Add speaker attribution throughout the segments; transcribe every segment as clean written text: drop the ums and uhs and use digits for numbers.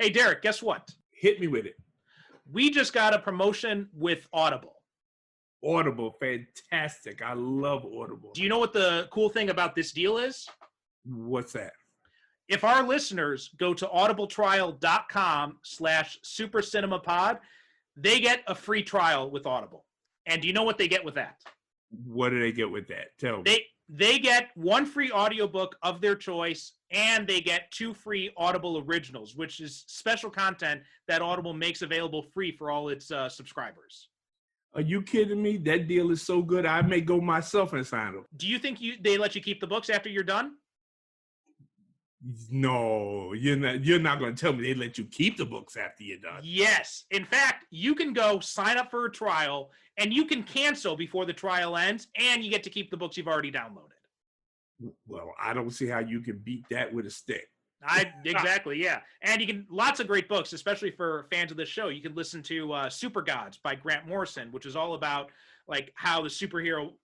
Speaker 1: Hey, Derek, guess what?
Speaker 2: Hit me with it.
Speaker 1: We just got a promotion with Audible.
Speaker 2: Audible, fantastic. I love Audible.
Speaker 1: Do you know what the cool thing about this deal is?
Speaker 2: What's that?
Speaker 1: If our listeners go to audibletrial.com/supercinemapod, they get a free trial with Audible. And do you know what they get with that?
Speaker 2: What do they get with that? Tell me.
Speaker 1: They get one free audiobook of their choice, and they get 2 free Audible originals, which is special content that Audible makes available free for all its subscribers.
Speaker 2: Are you kidding me? That deal is so good, I may go myself and sign them.
Speaker 1: Do you think they let you keep the books after you're done?
Speaker 2: No, you're not going to tell me they let you keep the books after you're done.
Speaker 1: Yes. In fact, you can go sign up for a trial, and you can cancel before the trial ends, and you get to keep the books you've already downloaded.
Speaker 2: Well, I don't see how you can beat that with a stick.
Speaker 1: Exactly, yeah. And you can, lots of great books, especially for fans of this show. You can listen to Super Gods by Grant Morrison, which is all about like how the superhero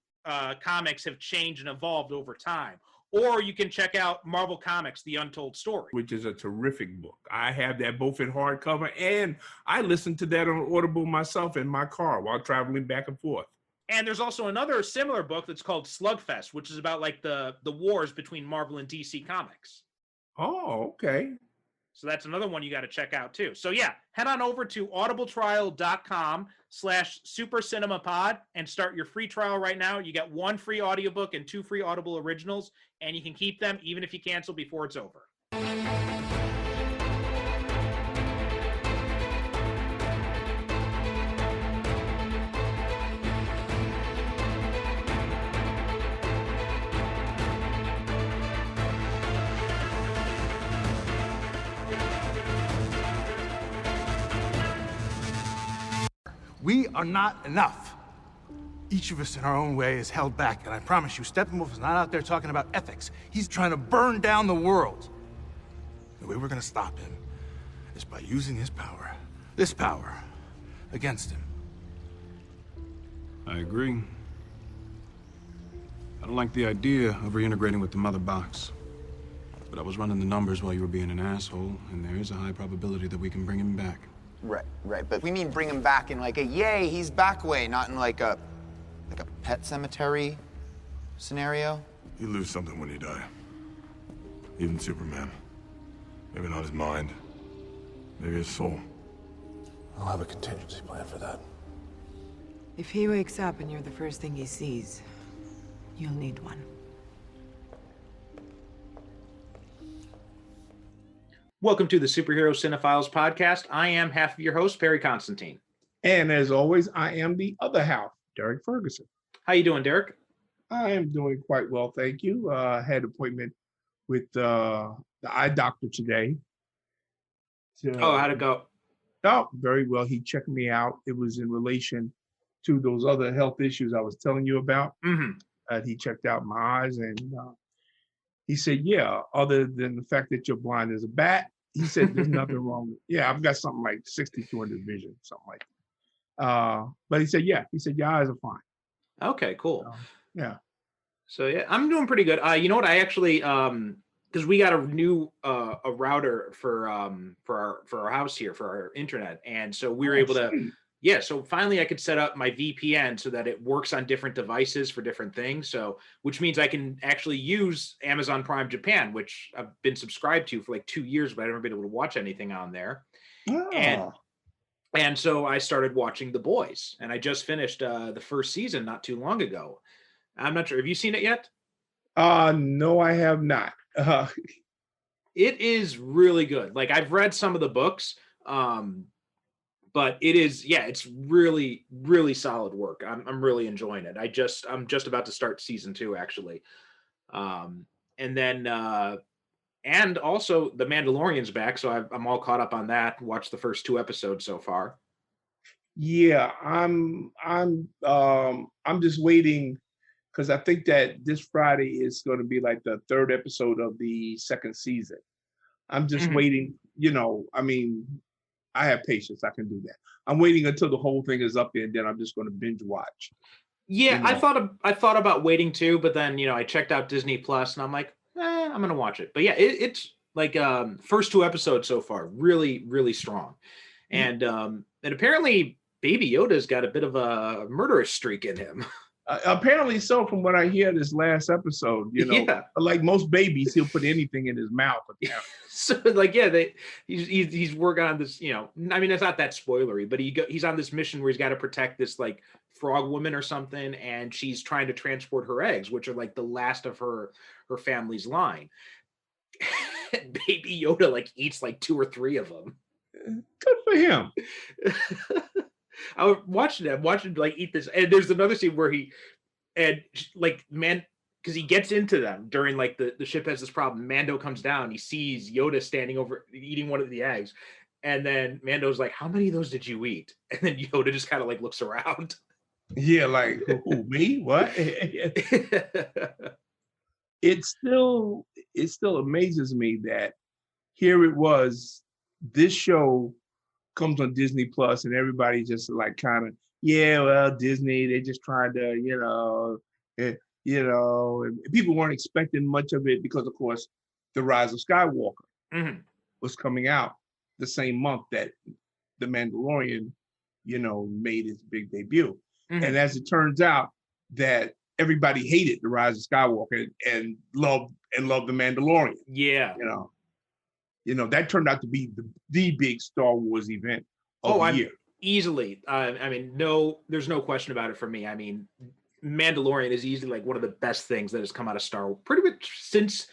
Speaker 1: comics have changed and evolved over time. Or you can check out Marvel Comics, The Untold Story.
Speaker 2: Which is a terrific book. I have that both in hardcover, and I listen to that on Audible myself in my car while traveling back and forth.
Speaker 1: And there's also another similar book that's called Slugfest, which is about like the wars between Marvel and DC Comics.
Speaker 2: Oh, okay.
Speaker 1: So that's another one you got to check out too. So yeah, head on over to audibletrial.com/supercinemapod and start your free trial right now. You get 1 free audiobook and 2 free Audible originals, and you can keep them even if you cancel before it's over.
Speaker 3: We are not enough. Each of us in our own way is held back, and I promise you, Steppenwolf is not out there talking about ethics. He's trying to burn down the world. The way we're gonna stop him is by using his power, this power, against him.
Speaker 4: I agree. I don't like the idea of reintegrating with the mother box. But I was running the numbers while you were being an asshole, and there is a high probability that we can bring him back.
Speaker 5: Right. But we mean bring him back in like a yay, he's back way, not in like a Pet Cemetery scenario.
Speaker 6: You lose something when you die. Even Superman. Maybe not his mind. Maybe his soul.
Speaker 3: I'll have a contingency plan for that.
Speaker 7: If he wakes up and you're the first thing he sees, you'll need one.
Speaker 1: Welcome to the Superhero Cinephiles podcast. I am half of your host, Perry Constantine.
Speaker 2: And as always, I am the other half, Derek Ferguson.
Speaker 1: How you doing, Derek?
Speaker 2: I am doing quite well, thank you. Had an appointment with the eye doctor today.
Speaker 1: How'd it go?
Speaker 2: Oh, very well. He checked me out. It was in relation to those other health issues I was telling you about.
Speaker 1: Mm-hmm.
Speaker 2: He checked out my eyes, and he said, yeah, other than the fact that you're blind as a bat, he said there's nothing wrong with, yeah, I've got something like 60/200 vision, something like that. But he said, yeah, your eyes are fine.
Speaker 1: Okay, cool.
Speaker 2: Yeah.
Speaker 1: So yeah, I'm doing pretty good. You know what? I actually, because we got a new a router for our house here for our internet, and so we were able to. Yeah, so finally I could set up my VPN so that it works on different devices for different things. So, which means I can actually use Amazon Prime Japan, which I've been subscribed to for like 2 years, but I've never been able to watch anything on there.
Speaker 2: Oh.
Speaker 1: And so I started watching The Boys, and I just finished the first season not too long ago. I'm not sure. Have you seen it yet?
Speaker 2: No, I have not.
Speaker 1: It is really good. Like, I've read some of the books, but it is, yeah, it's really, really solid work. I'm really enjoying it. I'm just about to start season 2, actually. And then, and also The Mandalorian's back, so I'm all caught up on that. Watched the first 2 episodes so far.
Speaker 2: Yeah, I'm just waiting because I think that this Friday is going to be like the 3rd episode of the 2nd season. I'm just waiting, I mean, I have patience. I can do that. I'm waiting until the whole thing is up there, and then I'm just going to binge watch.
Speaker 1: Yeah, I thought about waiting too, but then I checked out Disney Plus, and I'm like, I'm going to watch it. But yeah, it's Like first 2 episodes so far, really, really strong. And apparently Baby Yoda's got a bit of a murderous streak in him.
Speaker 2: Apparently so, from what I hear this last episode,
Speaker 1: Yeah.
Speaker 2: like most babies, he'll put anything in his mouth.
Speaker 1: So like, yeah, he's working on this, I mean, it's not that spoilery, but he's on this mission where he's got to protect this like frog woman or something, and she's trying to transport her eggs, which are like the last of her family's line. Baby Yoda like eats like 2 or 3 of them.
Speaker 2: Good for him.
Speaker 1: I was watching him like eat this, and there's another scene where because he gets into them during like the ship has this problem. Mando comes down, he sees Yoda standing over eating one of the eggs, and then Mando's like, "How many of those did you eat?" And then Yoda just kind of like looks around.
Speaker 2: Yeah, like who, me? What? It still amazes me that here it was, this show comes on Disney Plus, and everybody just like kind of, yeah, well, Disney, they just tried to, and people weren't expecting much of it because, of course, The Rise of Skywalker was coming out the same month that The Mandalorian, made its big debut. And as it turns out, that everybody hated The Rise of Skywalker and loved The Mandalorian.
Speaker 1: Yeah.
Speaker 2: That turned out to be the big Star Wars event of the year.
Speaker 1: Easily. I mean, there's no question about it for me. I mean, Mandalorian is easily like one of the best things that has come out of Star Wars pretty much since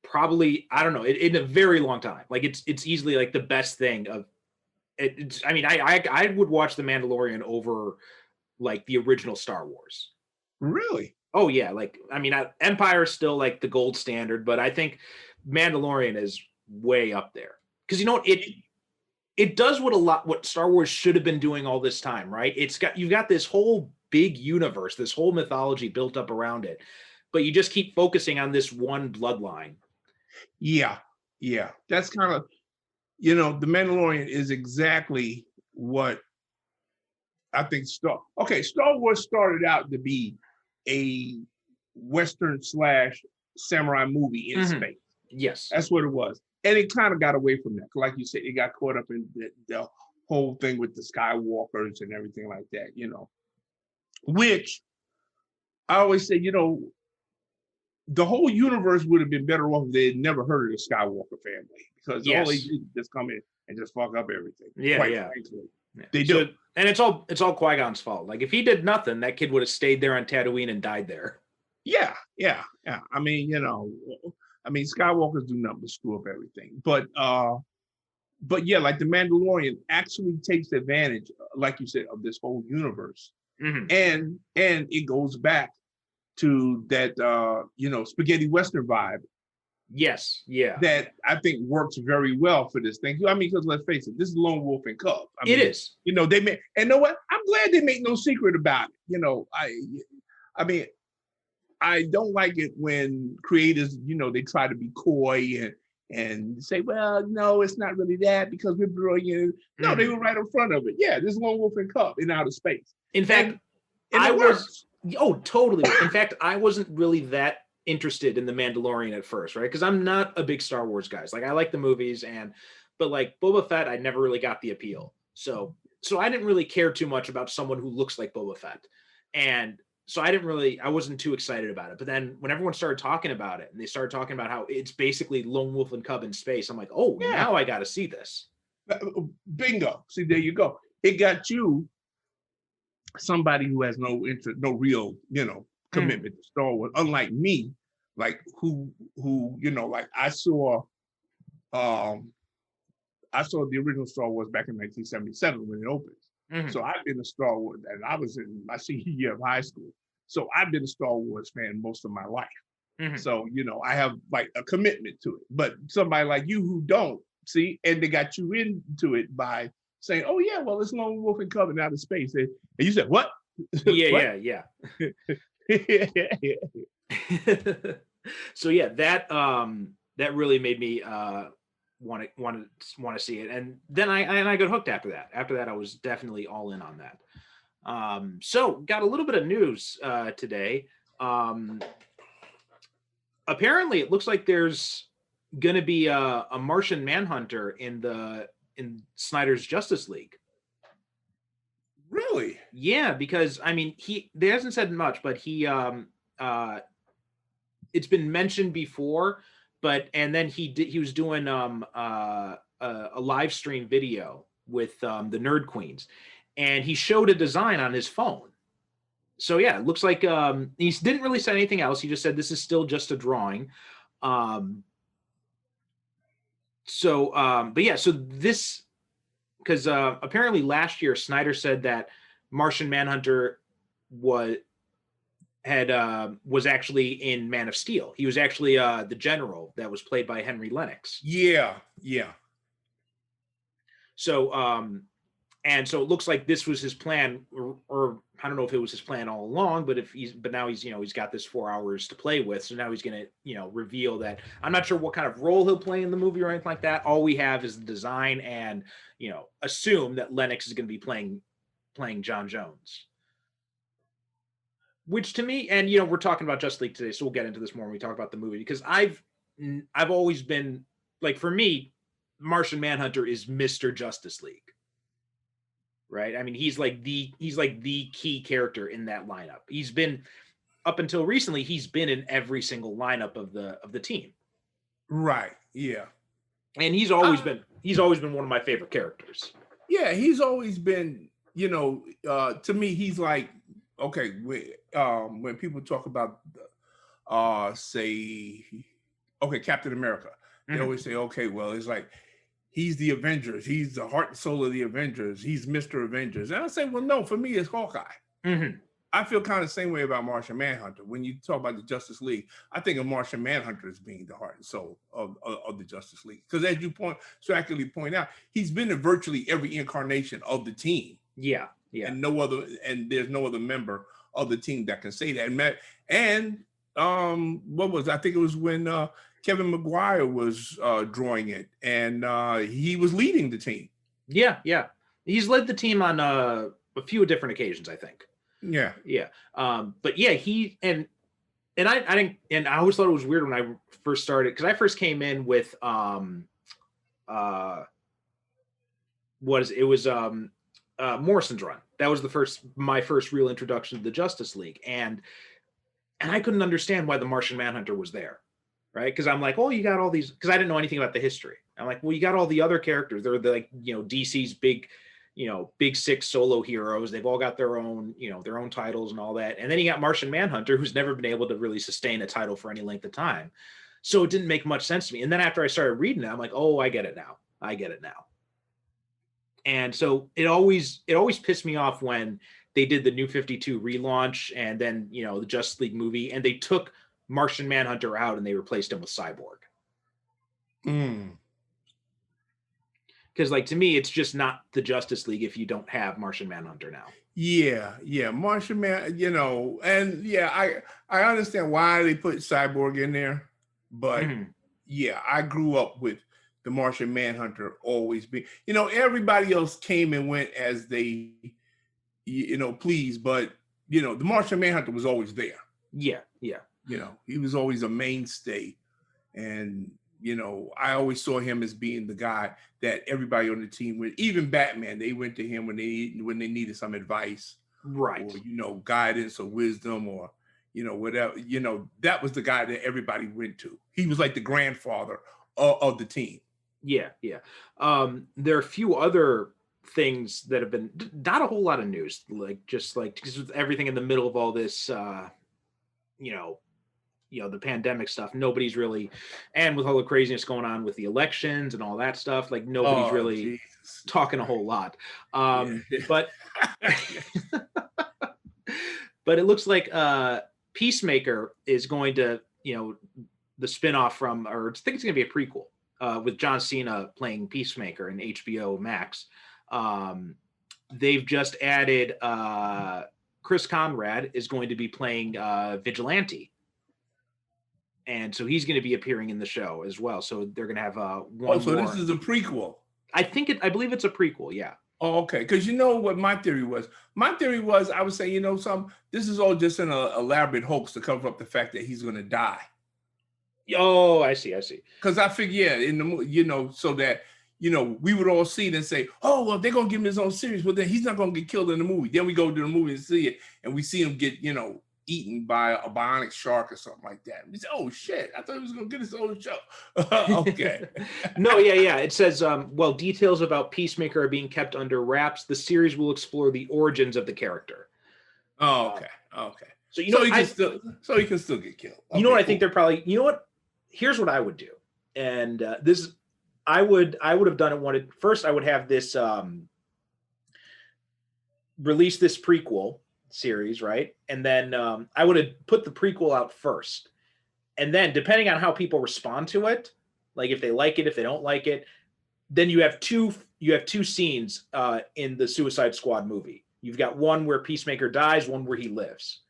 Speaker 1: probably, I don't know, in a very long time. Like it's easily like the best thing of it. I mean, I would watch The Mandalorian over like the original Star Wars.
Speaker 2: Really?
Speaker 1: Oh yeah. Like, I mean, Empire is still like the gold standard, but I think Mandalorian is way up there because it does what Star Wars should have been doing all this time, right? You've got this whole big universe, this whole mythology built up around it, but you just keep focusing on this one bloodline.
Speaker 2: Yeah. That's kind of, The Mandalorian is exactly what I think Star Wars started out to be a Western / samurai movie in space.
Speaker 1: Yes.
Speaker 2: That's what it was. And it kind of got away from that. Like you said, it got caught up in the whole thing with the Skywalkers and everything like that, which I always say, the whole universe would have been better off if they had never heard of the Skywalker family, because all they did is just come in and just fuck up everything.
Speaker 1: Yeah.
Speaker 2: Frankly. They do.
Speaker 1: And it's all Qui-Gon's fault. Like if he did nothing, that kid would have stayed there on Tatooine and died there.
Speaker 2: Yeah. I mean, Skywalkers do nothing but screw up everything. But yeah, like The Mandalorian actually takes advantage, like you said, of this whole universe. And it goes back to that spaghetti Western vibe.
Speaker 1: Yes, yeah.
Speaker 2: That I think works very well for this thing. I mean, because let's face it, this is Lone Wolf and Cub.
Speaker 1: It is.
Speaker 2: They made, and know what? I'm glad they make no secret about it. I mean, I don't like it when creators, they try to be coy and say, well, no, it's not really that because we're brilliant. No, they were right in front of it. Yeah, this is Lone Wolf and Cub in outer space.
Speaker 1: In fact, totally. In fact, I wasn't really that interested in The Mandalorian at first, right? Because I'm not a big Star Wars guy. Like I like the movies, but like Boba Fett, I never really got the appeal. So I didn't really care too much about someone who looks like Boba Fett. And so I wasn't too excited about it. But then when everyone started talking about it and they started talking about how it's basically Lone Wolf and Cub in space, I'm like, oh, yeah. Now I got to see this.
Speaker 2: Bingo. See, there you go. It got you somebody who has no interest, no real, commitment to Star Wars. Unlike me, like who, like I saw the original Star Wars back in 1977 when it opened. So I've been a Star Wars, and I was in my senior year of high school. So I've been a Star Wars fan most of my life. So, I have like a commitment to it. But somebody like you who don't, see, and they got you into it by saying, oh yeah, well, it's Lone Wolf and Cub in outer space. And you said, what?
Speaker 1: Yeah. So yeah, that really made me want to see it, and then I got hooked after that. After that, I was definitely all in on that. So got a little bit of news today. Apparently, it looks like there's gonna be a Martian Manhunter in Snyder's Justice League.
Speaker 2: Really?
Speaker 1: Yeah, because I mean, they hasn't said much, but it's been mentioned before, and then he was doing a live stream video with the Nerd Queens, and he showed a design on his phone. So yeah, it looks like he didn't really say anything else. He just said this is still just a drawing. But yeah, so this, because apparently last year Snyder said that Martian Manhunter was actually in Man of Steel. He was actually the general that was played by Henry Lennox.
Speaker 2: Yeah.
Speaker 1: So and so it looks like this was his plan, or I don't know if it was his plan all along, but now he's got this 4 hours to play with. So now he's going to, reveal that. I'm not sure what kind of role he'll play in the movie or anything like that. All we have is the design, and, assume that Lennox is going to be playing John Jones. Which to me, and, we're talking about Justice League today, so we'll get into this more when we talk about the movie, because I've always been, like, for me, Martian Manhunter is Mr. Justice League. Right. I mean, he's like the key character in that lineup. He's been, up until recently, he's been in every single lineup of the team.
Speaker 2: Right. Yeah.
Speaker 1: And he's always been one of my favorite characters.
Speaker 2: Yeah, he's always been, to me, he's like, okay, when people talk about Captain America, they always say, okay, well, it's like, he's the Avengers. He's the heart and soul of the Avengers. He's Mr. Avengers. And I say, well, no, for me, it's Hawkeye.
Speaker 1: Mm-hmm.
Speaker 2: I feel kind of the same way about Martian Manhunter. When you talk about the Justice League, I think of Martian Manhunter as being the heart and soul of the Justice League. Because as you accurately point out, he's been in virtually every incarnation of the team.
Speaker 1: Yeah.
Speaker 2: And there's no other member of the team that can say that. I think it was when Kevin Maguire was drawing it, and he was leading the team.
Speaker 1: Yeah. He's led the team on a few different occasions, I think.
Speaker 2: Yeah.
Speaker 1: But yeah, I always thought it was weird when I first started, because I first came in with Morrison's run. That was my first real introduction to the Justice League, and I couldn't understand why the Martian Manhunter was there. Right, because I'm like, oh, you got all these, because I didn't know anything about the history. I'm like, well, you got all the other characters. They're DC's big six solo heroes. They've all got their own titles and all that. And then you got Martian Manhunter, who's never been able to really sustain a title for any length of time. So it didn't make much sense to me. And then after I started reading it, I'm like, oh, I get it now. And so it always pissed me off when they did the New 52 relaunch, and then the Justice League movie, and they took Martian Manhunter out and they replaced him with Cyborg. Because to me, it's just not the Justice League if you don't have Martian Manhunter now.
Speaker 2: Yeah, Martian Man, and I understand why they put Cyborg in there, but I grew up with the Martian Manhunter always being, everybody else came and went as they, please, but the Martian Manhunter was always there.
Speaker 1: Yeah.
Speaker 2: He was always a mainstay. And, I always saw him as being the guy that everybody on the team went, even Batman, they went to him when they needed some advice.
Speaker 1: Right.
Speaker 2: Or, guidance or wisdom or, whatever, that was the guy that everybody went to. He was like the grandfather of the team.
Speaker 1: Yeah. There are a few other things that have been, not a whole lot of news, because with everything in the middle of all this, the pandemic stuff, nobody's really, and with all the craziness going on with the elections and all that stuff, nobody's really talking a whole lot. But but it looks like Peacemaker is going to, the spinoff from, or I think it's going to be a prequel with John Cena playing Peacemaker in HBO Max. They've just added Chris Conrad is going to be playing Vigilante. And so he's going to be appearing in the show as well. So they're going to have one.
Speaker 2: So this is a prequel.
Speaker 1: I believe it's a prequel. Yeah.
Speaker 2: Oh, okay. Because what my theory was? My theory was I would say, this is all just an elaborate hoax to cover up the fact that he's going to die.
Speaker 1: Oh, I see.
Speaker 2: Because I figure, in the movie, so that we would all see it and say, oh, well, they're gonna give him his own series, but then he's not gonna get killed in the movie. Then we go to the movie and see it, and we see him get, eaten by a bionic shark or something like that. We say, oh shit, I thought he was gonna get his own show. Okay.
Speaker 1: No, yeah. It says, well, details about Peacemaker are being kept under wraps. The series will explore the origins of the character.
Speaker 2: Oh, okay.
Speaker 1: So
Speaker 2: he can still get killed.
Speaker 1: Okay, what I think they're probably. You know what? Here's what I would do, and I would have done it. First, I would have this release this prequel series, right? And then I would have put the prequel out first, and then depending on how people respond to it, like if they like it, if they don't like it, then you have two scenes in the Suicide Squad movie. You've got one where Peacemaker dies, one where he lives.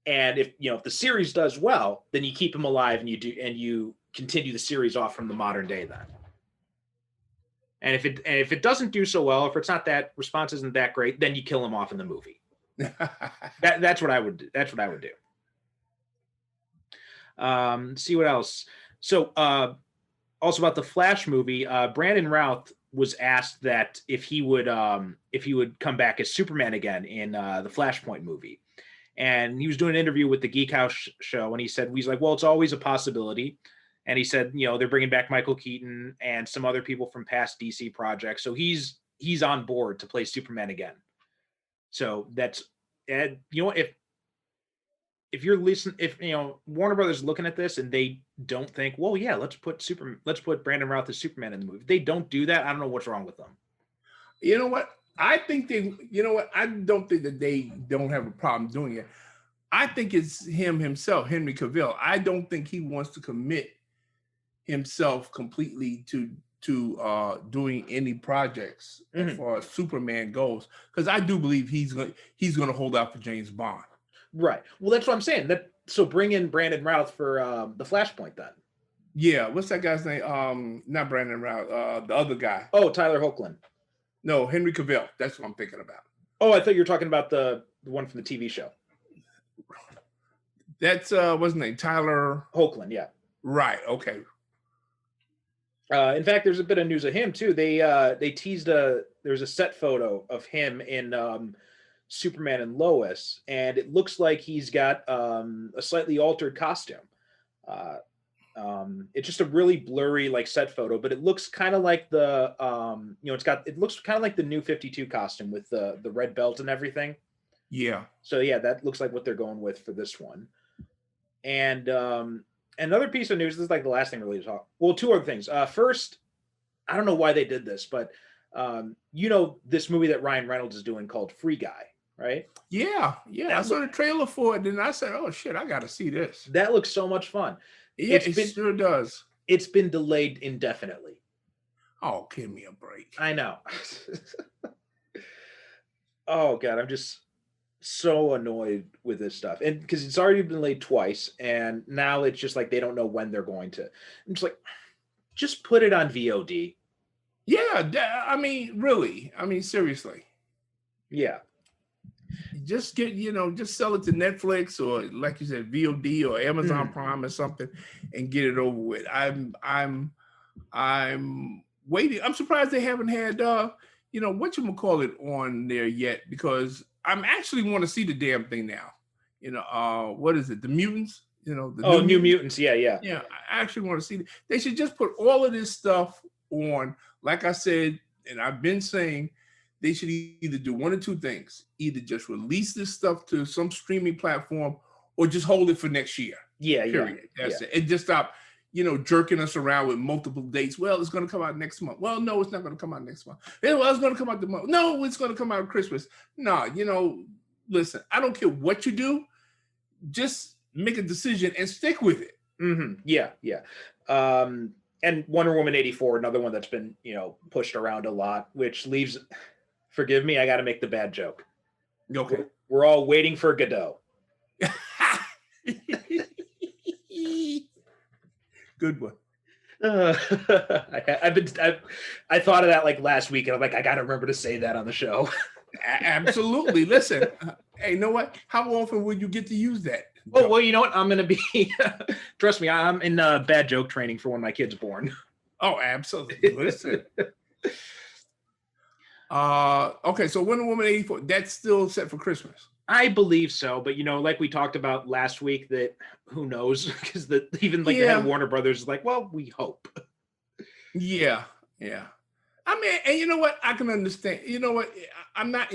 Speaker 1: And if the series does well, then you keep him alive and you continue the series off from the modern day then. And if it doesn't do so well, if it's not that response isn't that great, then you kill him off in the movie. That's what I would do. That's what I would do. See what else. So also about the Flash movie, Brandon Routh was asked that if he would come back as Superman again in the Flashpoint movie. And he was doing an interview with the Geek House show, and he's like, well, it's always a possibility. And he said, they're bringing back Michael Keaton and some other people from past DC projects. So he's on board to play Superman again. So that's, if you're listening, if Warner Brothers is looking at this and they don't think, well, yeah, let's put Brandon Routh as Superman in the movie. If they don't do that, I don't know what's wrong with them.
Speaker 2: You know what? I think I don't think that they don't have a problem doing it. I think it's himself, Henry Cavill. I don't think he wants to commit himself completely to doing any projects as far as Superman goes, because I do believe he's going to hold out for James Bond.
Speaker 1: Right. Well, that's what I'm saying. So bring in Brandon Routh for the Flashpoint then.
Speaker 2: Yeah. What's that guy's name? Not Brandon Routh. The other guy.
Speaker 1: Oh, Tyler Hoechlin.
Speaker 2: No, Henry Cavill. That's what I'm thinking about.
Speaker 1: Oh, I thought you were talking about the one from the TV show.
Speaker 2: That's what's his name? Tyler
Speaker 1: Hoechlin. Yeah.
Speaker 2: Right. Okay.
Speaker 1: In fact, there's a bit of news of him too. They teased there's a set photo of him in Superman and Lois, and it looks like he's got a slightly altered costume. It's just a really blurry set photo, but it looks kind of like the it looks kind of like the New 52 costume with the red belt and everything.
Speaker 2: Yeah.
Speaker 1: So yeah, that looks like what they're going with for this one. And another piece of news, this is the last thing really to talk. Well, two other things. First, I don't know why they did this, but this movie that Ryan Reynolds is doing called Free Guy, right?
Speaker 2: Yeah. I saw the trailer for it, and I said, oh shit, I got to see this.
Speaker 1: That looks so much fun.
Speaker 2: Yeah, it sure does.
Speaker 1: It's been delayed indefinitely.
Speaker 2: Oh, give me a break.
Speaker 1: I know. Oh God, I'm just so annoyed with this stuff, and because it's already been delayed twice, and now it's just they don't know when they're going to. I'm just just put it on VOD.
Speaker 2: Yeah, I mean, really. I mean, seriously. Yeah. Just get, just sell it to Netflix or, like you said, VOD or Amazon Prime or something, and get it over with. I'm waiting. I'm surprised they haven't had whatchamacallit on there yet, because I'm actually want to see the damn thing now. What is it? The Mutants?
Speaker 1: New Mutants. Yeah.
Speaker 2: Yeah, I actually want to see it. They should just put all of this stuff on. Like I said, and I've been saying, they should either do one or two things. Either just release this stuff to some streaming platform, or just hold it for next year.
Speaker 1: Yeah,
Speaker 2: period. That's it. And just stop, jerking us around with multiple dates. Well, it's going to come out next month. Well, no, it's not going to come out next month. Well, it's going to come out the month. No, it's going to come out at Christmas. No, listen, I don't care what you do. Just make a decision and stick with it.
Speaker 1: Mm-hmm. Yeah. And Wonder Woman 84, another one that's been, pushed around a lot, which leaves... Forgive me, I got to make the bad joke.
Speaker 2: Okay.
Speaker 1: We're all waiting for Godot.
Speaker 2: Good one.
Speaker 1: I thought of that last week, and I'm I got to remember to say that on the show.
Speaker 2: Absolutely. Listen, hey, you know what? How often would you get to use that?
Speaker 1: Oh, well, you know what? I'm going to be, trust me, I'm in bad joke training for when my kid's born.
Speaker 2: Oh, absolutely. Listen. Okay, so Wonder Woman 84, that's still set for Christmas.
Speaker 1: I believe so, but like we talked about last week, that who knows? Because even the head of Warner Brothers is like, well, we hope.
Speaker 2: Yeah. I mean, and you know what? I can understand. You know what? I'm not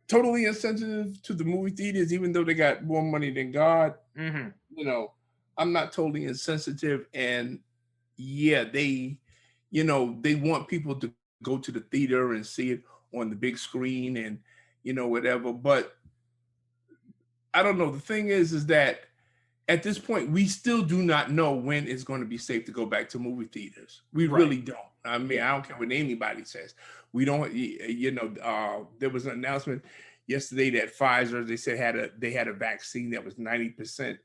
Speaker 2: totally insensitive to the movie theaters, even though they got more money than God.
Speaker 1: Mm-hmm.
Speaker 2: I'm not totally insensitive, and they want people to go to the theater and see it on the big screen and whatever. But I don't know. The thing is that at this point, we still do not know when it's going to be safe to go back to movie theaters. We really don't. I mean, I don't care what anybody says. We don't. There was an announcement yesterday that Pfizer, they said they had a vaccine that was 90%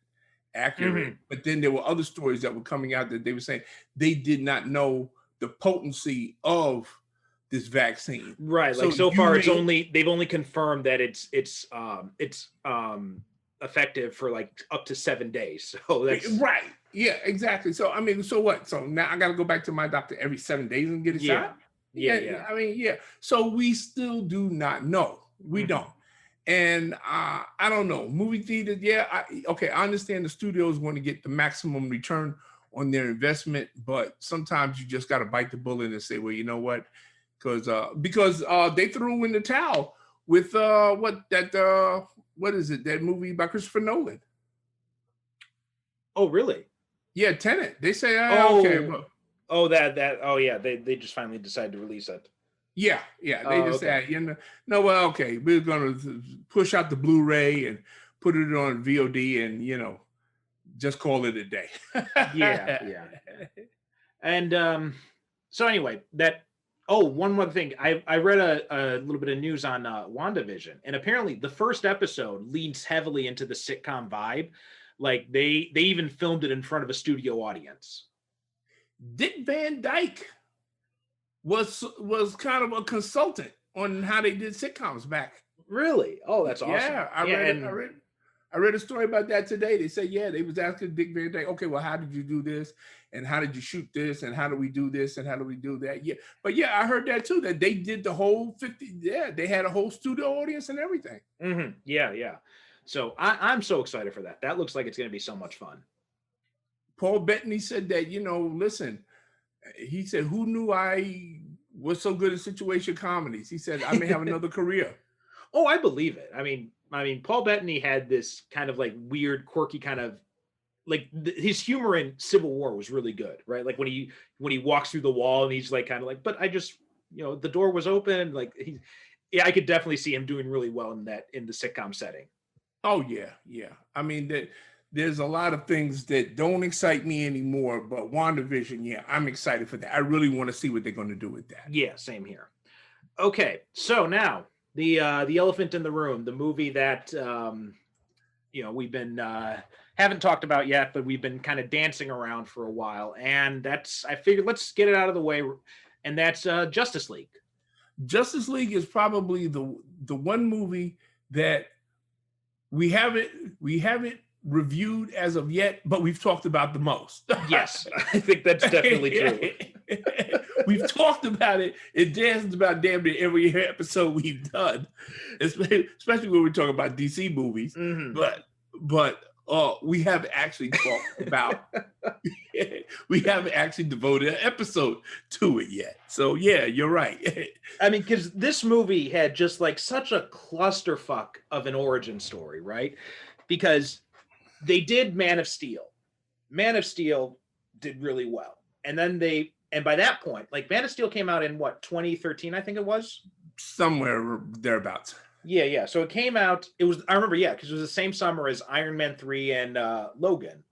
Speaker 2: accurate. But then there were other stories that were coming out that they were saying they did not know the potency of this vaccine.
Speaker 1: Right. Like so far, they've only confirmed that it's effective for like up to 7 days. So that's
Speaker 2: right. Yeah, exactly. So I mean, so what? So now I got to go back to my doctor every 7 days and get a shot.
Speaker 1: Yeah.
Speaker 2: I mean, yeah. So we still do not know. We don't. And I don't know. Movie theaters, I understand the studios want to get the maximum return on their investment, but sometimes you just got to bite the bullet and say, well, you know what? Because they threw in the towel with what is it? That movie by Christopher Nolan.
Speaker 1: Oh, really?
Speaker 2: Yeah, Tenet. They say, okay.
Speaker 1: Well, they just finally decided to release it.
Speaker 2: Yeah. They just said, okay, we're going to push out the Blu-ray and put it on VOD and, just call it a day.
Speaker 1: Yeah. And so anyway, one more thing. I read a little bit of news on WandaVision, and apparently the first episode leans heavily into the sitcom vibe. Like they even filmed it in front of a studio audience.
Speaker 2: Dick Van Dyke was kind of a consultant on how they did sitcoms back.
Speaker 1: Really? Oh, that's awesome.
Speaker 2: Yeah, I read a story about that today. They said, they was asking Dick Van Dyke, okay, well, how did you do this? And how did you shoot this? And how do we do this? And how do we do that? Yeah. But I heard that too, that they did the whole 50. Yeah, they had a whole studio audience and everything.
Speaker 1: Mm-hmm. Yeah. So I'm so excited for that. That looks like it's going to be so much fun.
Speaker 2: Paul Bettany said that, listen, he said, who knew I was so good at situation comedies? He said, I may have another career.
Speaker 1: Oh, I believe it. I mean, Paul Bettany had this kind of like weird, quirky kind of like his humor in Civil War was really good, right? Like when he walks through the wall and he's like kind of like, but I just, the door was open. Like I could definitely see him doing really well in the sitcom setting.
Speaker 2: Oh yeah. I mean, there's a lot of things that don't excite me anymore, but WandaVision, I'm excited for that. I really want to see what they're going to do with that.
Speaker 1: Yeah, same here. Okay, so now the elephant in the room, the movie that we've been haven't talked about yet, but we've been kind of dancing around for a while, and I figured let's get it out of the way, and that's Josstice League.
Speaker 2: Josstice League is probably the one movie that we haven't reviewed as of yet, but we've talked about the most.
Speaker 1: Yes, I think that's definitely true.
Speaker 2: We've talked about it. It danced about damn near every episode we've done, especially when we're talking about DC movies.
Speaker 1: Mm-hmm.
Speaker 2: But we haven't actually talked about. We haven't actually devoted an episode to it yet. So yeah, you're right.
Speaker 1: I mean, because this movie had just like such a clusterfuck of an origin story, right? Because they did Man of Steel. Man of Steel did really well. And then by that point, like Man of Steel came out in 2013, I think it was?
Speaker 2: Somewhere thereabouts.
Speaker 1: Yeah. So it came out, I remember, because it was the same summer as Iron Man 3 and the Wolverine.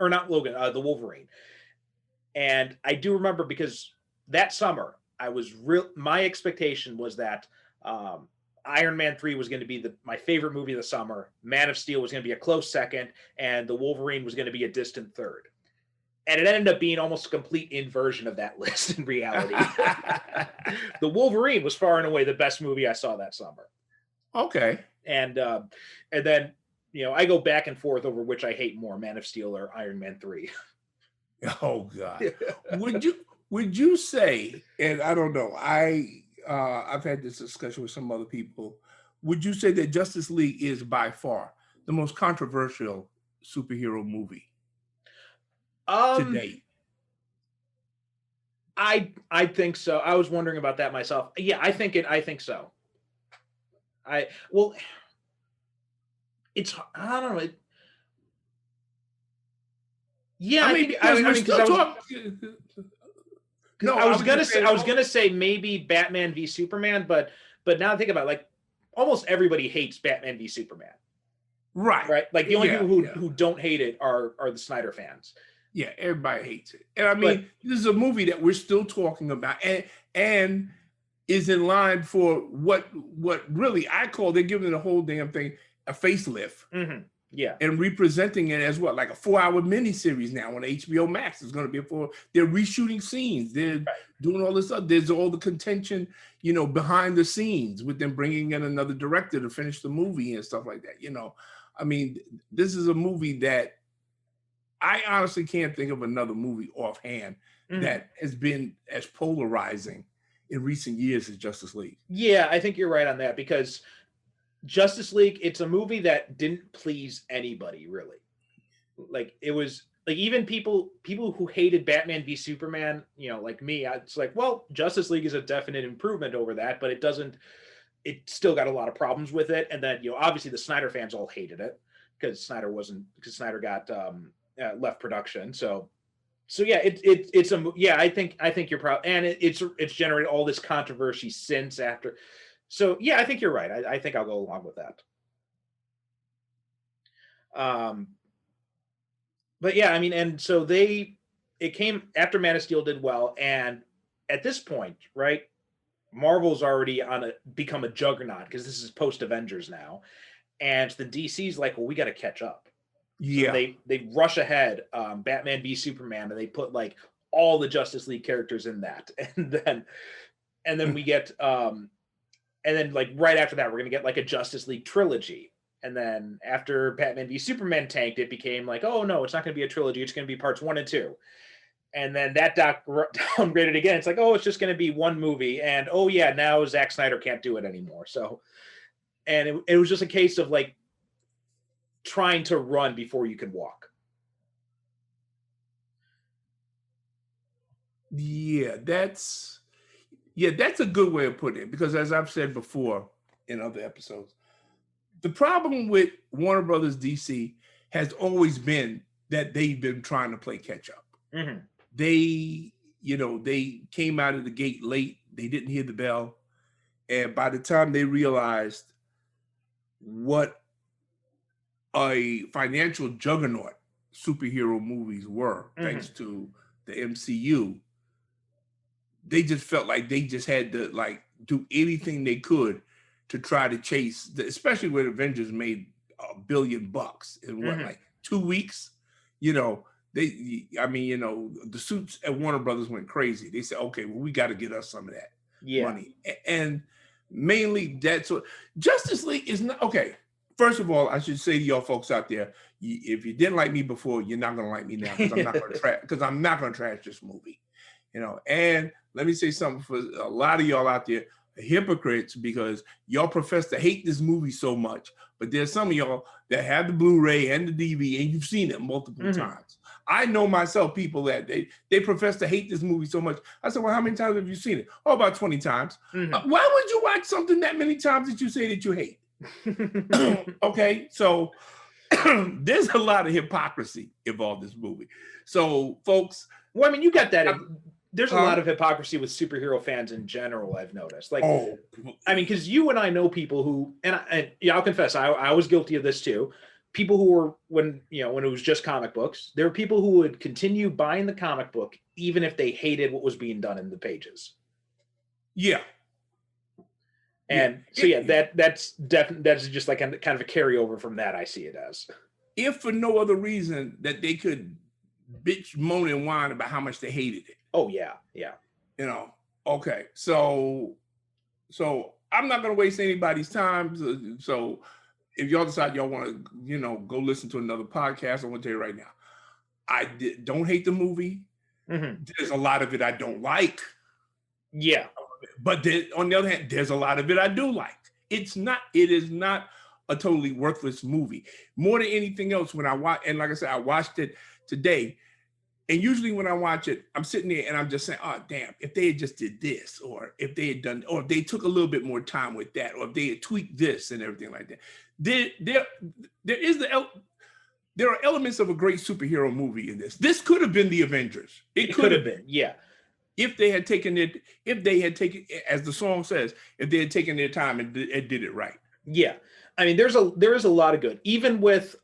Speaker 1: And I do remember because that summer, my expectation was that Iron Man 3 was going to be my favorite movie of the summer. Man of Steel was going to be a close second, and the Wolverine was going to be a distant third. And it ended up being almost a complete inversion of that list in reality. The Wolverine was far and away the best movie I saw that summer.
Speaker 2: Okay.
Speaker 1: And then I go back and forth over which I hate more, Man of Steel or Iron Man 3.
Speaker 2: Oh God. Would you say, and I don't know, I've had this discussion with some other people. Would you say that Justice League is by far the most controversial superhero movie to date?
Speaker 1: I think so. I was wondering about that myself. Yeah, I think so. It's, I don't know. Yeah,
Speaker 2: I mean, because we're still talking.
Speaker 1: No, I was gonna say maybe Batman v Superman, but now I think about it, like almost everybody hates Batman v Superman. Right. Like the only people who don't hate it are the Snyder fans.
Speaker 2: Yeah, everybody hates it. And I mean, this is a movie that we're still talking about and is in line for what really I call, they're giving the whole damn thing a facelift.
Speaker 1: Mm-hmm. Yeah.
Speaker 2: And representing it as what, like a 4-hour miniseries now on HBO Max. It's going to be they're reshooting scenes. They're doing all this stuff. There's all the contention, behind the scenes with them bringing in another director to finish the movie and stuff like that. I mean, this is a movie that I honestly can't think of another movie offhand that has been as polarizing in recent years as Justice League.
Speaker 1: Yeah, I think you're right on that, because Justice League, it's a movie that didn't please anybody, really. Like, it was like, even people who hated Batman v Superman, like me, it's like, well, Justice League is a definite improvement over that, but it still got a lot of problems with it. And then, obviously the Snyder fans all hated it because Snyder got left production. So yeah, I think you're proud, and it's generated all this controversy since after. So yeah, I think you're right. I think I'll go along with that. But yeah, I mean, and so it came after Man of Steel did well, and at this point, right, Marvel's already become a juggernaut because this is post Avengers now, and the DC's like, well, we got to catch up.
Speaker 2: Yeah,
Speaker 1: so they rush ahead, Batman v Superman, and they put like all the Justice League characters in that, and then we get and then like right after that, we're gonna get like a Justice League trilogy. And then after Batman v Superman tanked, it became like, oh no, it's not going to be a trilogy. It's going to be parts 1 and 2. And then that downgraded again. It's like, oh, it's just going to be one movie. And oh yeah, now Zack Snyder can't do it anymore. So, and it was just a case of like trying to run before you could walk.
Speaker 2: Yeah, that's a good way of putting it, because as I've said before in other episodes, the problem with Warner Brothers DC has always been that they've been trying to play catch up.
Speaker 1: Mm-hmm.
Speaker 2: They came out of the gate late. They didn't hear the bell. And by the time they realized what a financial juggernaut superhero movies were, thanks to the MCU, they just felt like they just had to like do anything they could to try to chase, especially when Avengers made $1 billion in what, like 2 weeks. The suits at Warner Brothers went crazy. They said, okay, well, we got to get us some of that money. And mainly that's what Justice League is not. Okay, first of all, I should say to y'all folks out there, if you didn't like me before, you're not going to like me now, because I'm not going to trash this movie. And let me say something for a lot of y'all out there, hypocrites, because y'all profess to hate this movie so much, but there's some of y'all that have the Blu-ray and the DVD, and you've seen it multiple times. I know myself, people that they profess to hate this movie so much. I said, well, how many times have you seen it? Oh, about 20 times. Why would you watch something that many times that you say that you hate? Okay, so there's a lot of hypocrisy involved in this movie. So, folks,
Speaker 1: well, I mean, you got that. There's a lot of hypocrisy with superhero fans in general, I've noticed. Like, I mean, because you and I know people who, and I'll confess, I was guilty of this too. People who were, when it was just comic books, there were people who would continue buying the comic book even if they hated what was being done in the pages.
Speaker 2: Yeah.
Speaker 1: And that's just like kind of a carryover from that, I see it as.
Speaker 2: If for no other reason that they could bitch, moan, and whine about how much they hated it.
Speaker 1: Oh yeah.
Speaker 2: Okay. So I'm not going to waste anybody's time. So if y'all decide y'all want to, go listen to another podcast, I want to tell you right now, don't hate the movie. There's a lot of it I don't like.
Speaker 1: Yeah.
Speaker 2: But on the other hand, there's a lot of it I do like. It is not a totally worthless movie. More than anything else, when I watch, and like I said, I watched it today. And usually when I watch it, I'm sitting there and I'm just saying, oh, damn, if they had just did this, or if they had done, or if they took a little bit more time with that, or if they had tweaked this and everything like that. There are elements of a great superhero movie in this. This could have been the Avengers.
Speaker 1: It could have been, yeah.
Speaker 2: If they had taken, as the song says, if they had taken their time and did it right.
Speaker 1: Yeah. I mean, there is a lot of good. Even with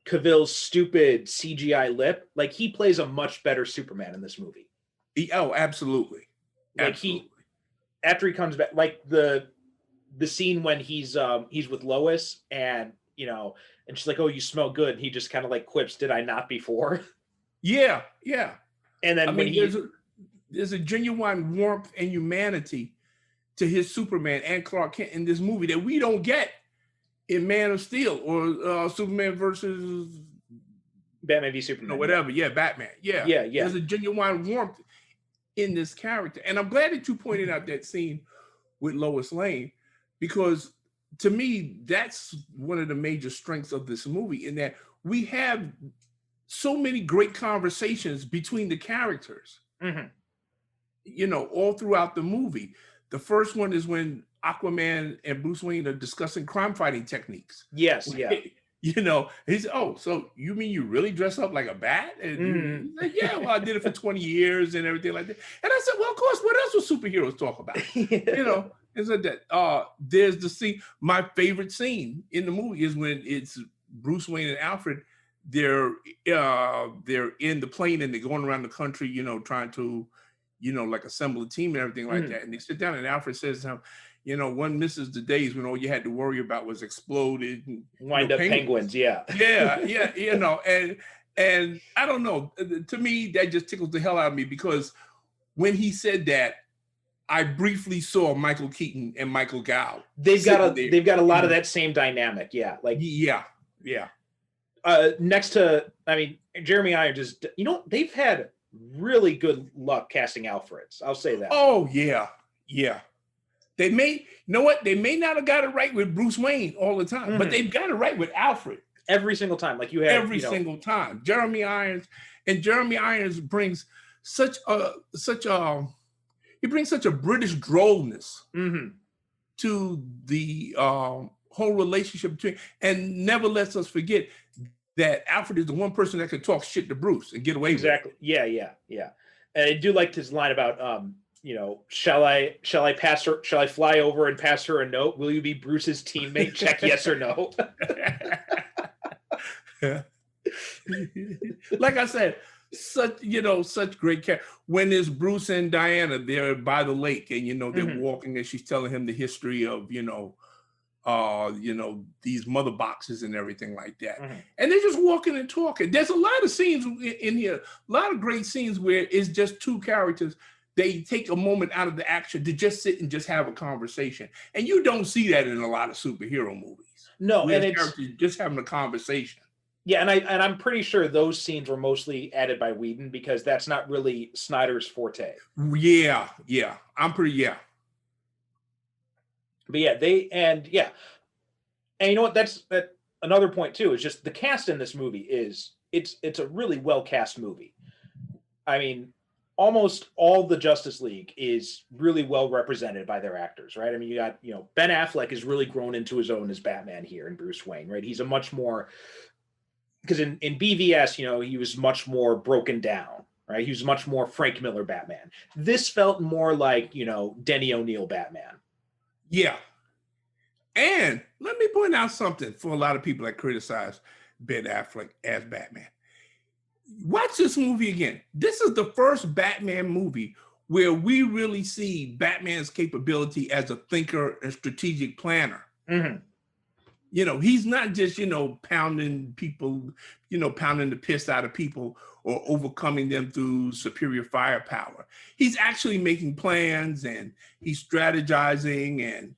Speaker 1: Cavill's stupid CGI lip, like he plays a much better Superman in this movie.
Speaker 2: Absolutely.
Speaker 1: Like after he comes back, like the scene when he's with Lois and and she's like, "Oh, you smell good." And he just kind of like quips, "Did I not before?"
Speaker 2: Yeah.
Speaker 1: And then
Speaker 2: there's a genuine warmth and humanity to his Superman and Clark Kent in this movie that we don't get in Man of Steel or Superman versus
Speaker 1: Batman v Superman.
Speaker 2: Whatever. Yeah, Batman. Yeah. There's a genuine warmth in this character. And I'm glad that you pointed out that scene with Lois Lane, because to me, that's one of the major strengths of this movie, in that we have so many great conversations between the characters, all throughout the movie. The first one is when Aquaman and Bruce Wayne are discussing crime fighting techniques.
Speaker 1: Yes, yeah.
Speaker 2: He's, "Oh, so you mean you really dress up like a bat?" And he's like, "Yeah, well, I did it for 20 years and everything like that." And I said, "Well, of course, what else would superheroes talk about?" And so that there's the scene. My favorite scene in the movie is when it's Bruce Wayne and Alfred. They're in the plane and they're going around the country, trying to, like assemble a team and everything like that. And they sit down and Alfred says to him, "One misses the days when all you had to worry about was exploded and
Speaker 1: wind up penguins." Yeah.
Speaker 2: And I don't know. To me, that just tickles the hell out of me, because when he said that, I briefly saw Michael Keaton and Michael Gow.
Speaker 1: They've got a lot of that same dynamic. Yeah. Like,
Speaker 2: yeah.
Speaker 1: Next to, I mean, Jeremy Irons is, they've had really good luck casting Alfreds. I'll say that.
Speaker 2: Oh, yeah. They may not have got it right with Bruce Wayne all the time, but they've got it right with Alfred.
Speaker 1: Every single time. Like you have
Speaker 2: every single time. Jeremy Irons brings such a British drollness to the whole relationship between, and never lets us forget that Alfred is the one person that could talk shit to Bruce and get away with it.
Speaker 1: Exactly. Yeah. And I do like his line about shall I fly over and pass her a note? Will you be Bruce's teammate? Check yes or no.
Speaker 2: Like I said, such great care. When there's Bruce and Diana, they're by the lake, and they're walking, and she's telling him the history of these mother boxes and everything like that. And they're just walking and talking. There's a lot of scenes in here, a lot of great scenes where it's just two characters. They take a moment out of the action to just sit and just have a conversation. And you don't see that in a lot of superhero movies.
Speaker 1: No, and it's
Speaker 2: characters just having a conversation.
Speaker 1: Yeah, and I'm pretty sure those scenes were mostly added by Whedon, because that's not really Snyder's forte.
Speaker 2: Yeah.
Speaker 1: But and you know what? That's another point too. Is just the cast in this movie it's a really well cast movie. I mean, almost all the Justice League is really well represented by their actors, right? I mean, you got Ben Affleck has really grown into his own as Batman here, and Bruce Wayne, right? He's a much more, because in BVS, he was much more broken down, right? He was much more Frank Miller Batman. This felt more like, Denny O'Neil Batman.
Speaker 2: Yeah. And let me point out something for a lot of people that criticize Ben Affleck as Batman. Watch this movie again. This is the first Batman movie where we really see Batman's capability as a thinker and strategic planner. He's not just, pounding people, pounding the piss out of people or overcoming them through superior firepower. He's actually making plans, and he's strategizing, and,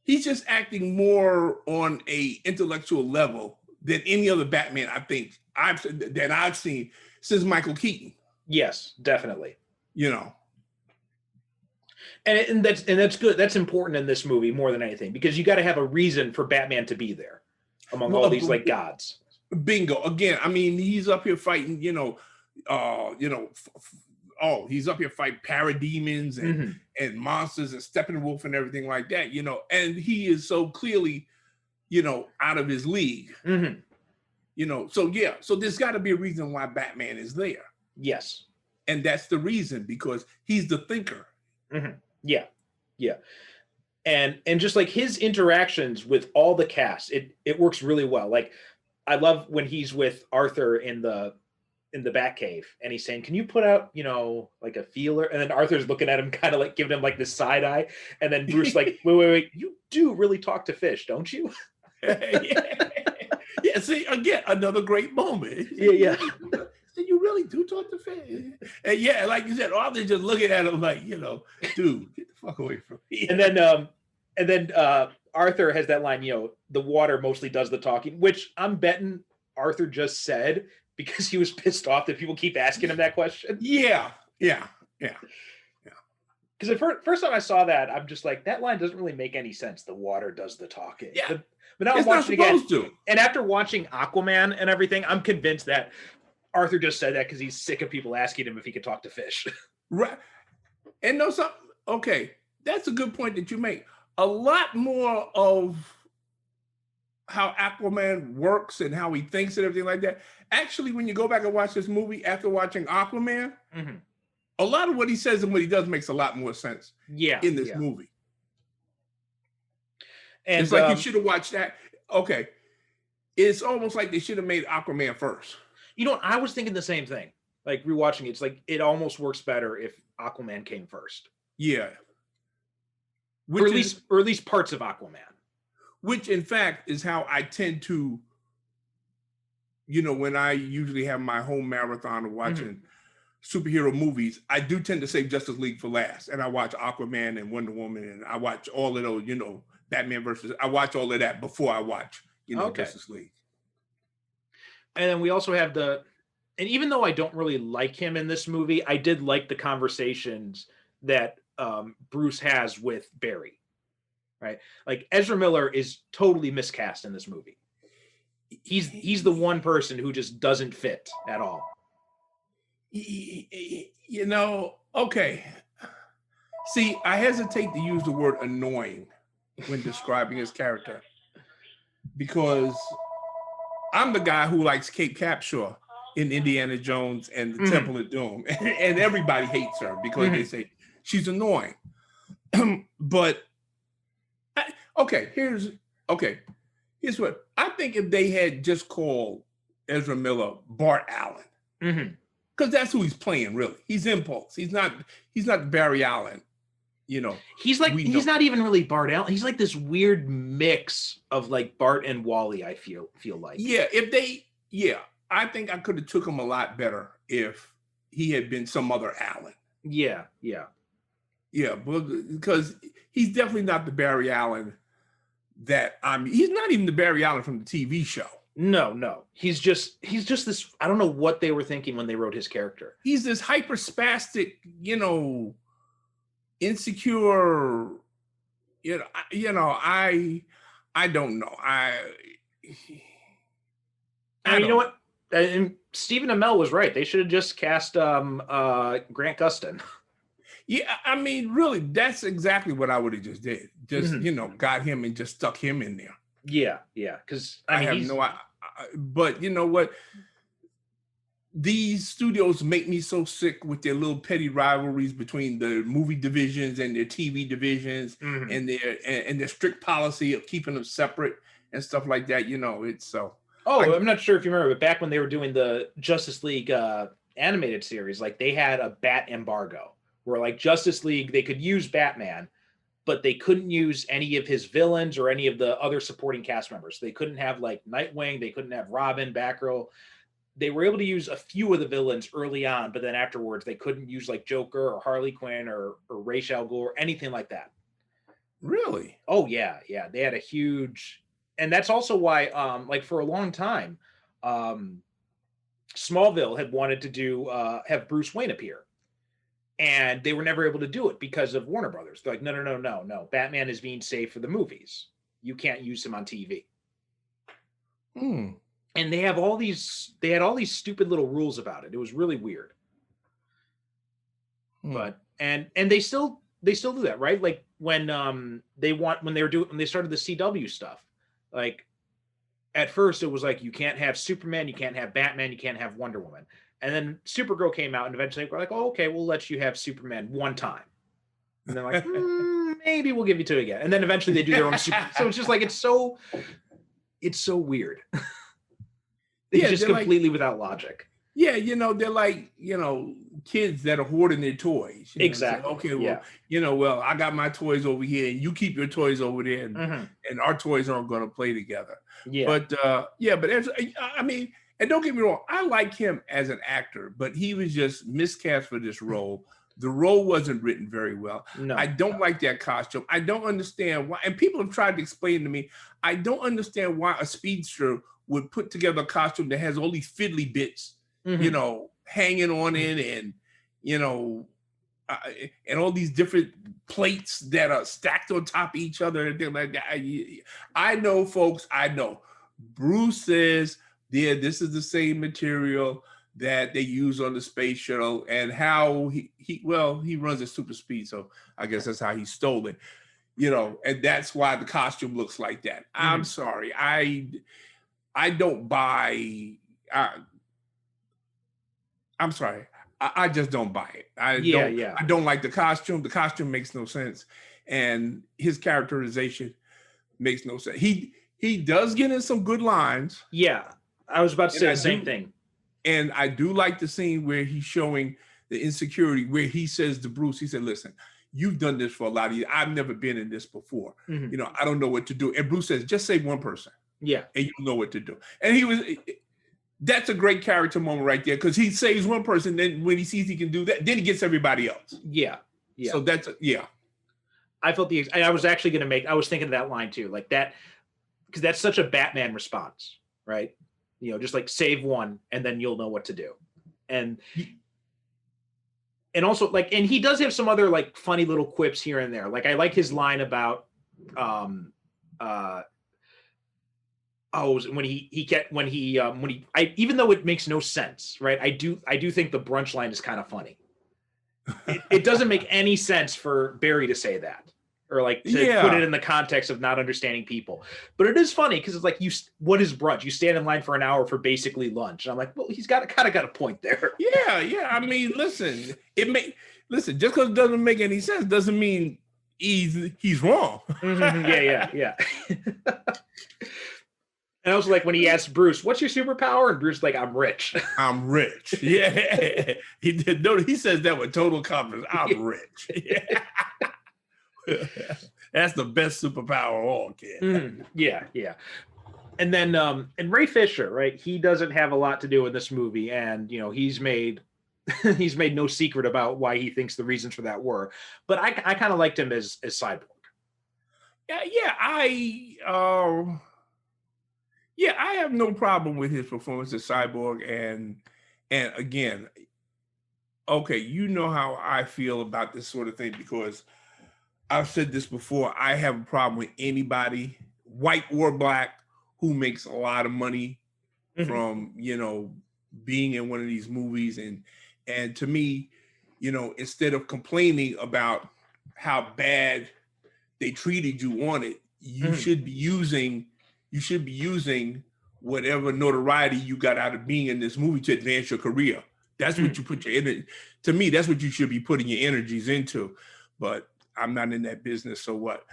Speaker 2: he's just acting more on a intellectual level than any other Batman I think I've seen since Michael Keaton.
Speaker 1: Yes, definitely.
Speaker 2: You know,
Speaker 1: and that's good. That's important in this movie more than anything, because you got to have a reason for Batman to be there among all these like gods.
Speaker 2: Bingo. Again, I mean, he's up here fighting, he's up here fighting parademons and monsters and Steppenwolf and everything like that, and he is so clearly, out of his league. So there's got to be a reason why Batman is there.
Speaker 1: Yes.
Speaker 2: And that's the reason, because he's the thinker.
Speaker 1: Yeah. And just like his interactions with all the cast, it works really well. Like, I love when he's with Arthur in the Batcave and he's saying, "Can you put out, like a feeler?" And then Arthur's looking at him, kind of like giving him like this side eye. And then Bruce like, wait, you do really talk to fish, don't you?
Speaker 2: Yeah. See, again, another great moment.
Speaker 1: Yeah.
Speaker 2: You really do talk to fish. And yeah, like you said, Arthur's just looking at him like, dude, get the fuck away from me.
Speaker 1: And then Arthur has that line, the water mostly does the talking, which I'm betting Arthur just said because he was pissed off that people keep asking him that question.
Speaker 2: Yeah.
Speaker 1: Because the first time I saw that, I'm just like, that line doesn't really make any sense. The water does the talking.
Speaker 2: Yeah.
Speaker 1: But now I'm watching it again. And after watching Aquaman and everything, I'm convinced that Arthur just said that because he's sick of people asking him if he could talk to fish.
Speaker 2: Right. And no, something. Okay, that's a good point that you make. A lot more of how Aquaman works and how he thinks and everything like that. Actually, when you go back and watch this movie after watching Aquaman, a lot of what he says and what he does makes a lot more sense. In this movie. And it's like you should have watched that. Okay. It's almost like they should have made Aquaman first.
Speaker 1: I was thinking the same thing. Like rewatching it, it's like it almost works better if Aquaman came first.
Speaker 2: Yeah.
Speaker 1: Or at least parts of Aquaman.
Speaker 2: Which in fact is how I tend to, when I usually have my home marathon of watching superhero movies, I do tend to save Justice League for last. And I watch Aquaman and Wonder Woman, and I watch all of those, Batman versus, I watch all of that before I watch, Justice League.
Speaker 1: And then we also have and even though I don't really like him in this movie, I did like the conversations that Bruce has with Barry, right? Like Ezra Miller is totally miscast in this movie. He's the one person who just doesn't fit at all.
Speaker 2: Okay. See, I hesitate to use the word annoying when describing his character, because I'm the guy who likes Kate Capshaw in Indiana Jones and the Temple of Doom, and everybody hates her because they say she's annoying. But here's what I think. If they had just called Ezra Miller Bart Allen, because that's who he's playing, really. He's Impulse. He's not Barry Allen.
Speaker 1: He's not even really Bart Allen. He's like this weird mix of like Bart and Wally, I feel like.
Speaker 2: I think I could have took him a lot better if he had been some other Allen.
Speaker 1: Yeah,
Speaker 2: because he's definitely not the Barry Allen he's not even the Barry Allen from the TV show.
Speaker 1: No. He's just this, I don't know what they were thinking when they wrote his character.
Speaker 2: He's this hyperspastic, insecure, I don't know.
Speaker 1: You know what? And Stephen Amell was right. They should have just cast Grant Gustin.
Speaker 2: Yeah, I mean, really, that's exactly what I would have just did. Just, got him and just stuck him in there.
Speaker 1: Yeah. Because
Speaker 2: I have no idea. But you know what? These studios make me so sick with their little petty rivalries between the movie divisions and their TV divisions, and their strict policy of keeping them separate and stuff like that. It's so.
Speaker 1: I'm not sure if you remember, but back when they were doing the Justice League animated series, like they had a Bat embargo where like Justice League, they could use Batman, but they couldn't use any of his villains or any of the other supporting cast members. They couldn't have like Nightwing. They couldn't have Robin, Batgirl. They were able to use a few of the villains early on, but then afterwards they couldn't use like Joker or Harley Quinn or Ra's al Ghul or anything like that.
Speaker 2: Really?
Speaker 1: Oh yeah, yeah. They had a huge, and that's also why, like for a long time, um, Smallville had wanted to do have Bruce Wayne appear, and they were never able to do it because of Warner Brothers. They're like, no, no, no, no, no. Batman is being saved for the movies. You can't use him on TV.
Speaker 2: Hmm.
Speaker 1: And they have all these. They had all these stupid little rules about it. It was really weird. But and they still do that, right? Like when when they started the CW stuff, like at first it was like you can't have Superman, you can't have Batman, you can't have Wonder Woman. And then Supergirl came out and eventually we're like, oh, okay, we'll let you have Superman one time. And they're like, maybe we'll give you two again. And then eventually they do their own super. So it's just like it's so weird. It's just completely without logic.
Speaker 2: Yeah, they're like, kids that are hoarding their toys.
Speaker 1: Exactly.
Speaker 2: Okay, well, well, I got my toys over here, and you keep your toys over there, and our toys aren't going to play together.
Speaker 1: Yeah.
Speaker 2: But I mean, and don't get me wrong, I like him as an actor, but he was just miscast for this role. The role wasn't written very well.
Speaker 1: No.
Speaker 2: I don't like that costume. I don't understand why, and people have tried to explain to me, I don't understand why a speedster would put together a costume that has all these fiddly bits, hanging on it, and and all these different plates that are stacked on top of each other and things like that. I know, folks. I know. Bruce says, "Yeah, this is the same material that they use on the space shuttle," and how he runs at super speed, so I guess that's how he stole it. And that's why the costume looks like that. I'm sorry, I don't buy. I'm sorry. I just don't buy it. I don't like the costume. The costume makes no sense, and his characterization makes no sense. He does get in some good lines.
Speaker 1: Yeah, I was about to say the same thing.
Speaker 2: And I do like the scene where he's showing the insecurity, where he says to Bruce, he said, "Listen, you've done this for a lot of years. I've never been in this before. I don't know what to do." And Bruce says, "Just save one person.
Speaker 1: Yeah,
Speaker 2: and you'll know what to do." And that's a great character moment right there, because he saves one person, then when he sees he can do that, then he gets everybody else.
Speaker 1: Yeah.
Speaker 2: So
Speaker 1: I felt I was actually going to I was thinking of that line too, like that, because that's such a Batman response, right? Just like save one and then you'll know what to do. And also like, and he does have some other like funny little quips here and there. Like I like his line about, even though it makes no sense, right? I do think the brunch line is kind of funny. It doesn't make any sense for Barry to say that, or like to put it in the context of not understanding people. But it is funny because it's like, what is brunch? You stand in line for an hour for basically lunch. And I'm like, well, he's kind of got a point there.
Speaker 2: Yeah. I mean, listen, just because it doesn't make any sense doesn't mean he's wrong.
Speaker 1: Yeah. And I was like, when he asked Bruce, "What's your superpower?" and Bruce's like, "I'm rich."
Speaker 2: I'm rich. Yeah. He did. No, he says that with total confidence. I'm rich. Yeah. That's the best superpower of all, kid.
Speaker 1: Yeah. And then and Ray Fisher, right? He doesn't have a lot to do in this movie, and he's made no secret about why he thinks the reasons for that were. But I kind of liked him as Cyborg.
Speaker 2: I have no problem with his performance as Cyborg, and again, okay, you know how I feel about this sort of thing, because I've said this before. I have a problem with anybody, white or black, who makes a lot of money from being in one of these movies, and to me, instead of complaining about how bad they treated you on it, you should be using whatever notoriety you got out of being in this movie to advance your career. That's what you put your energy. To me, that's what you should be putting your energies into. But I'm not in that business, so what?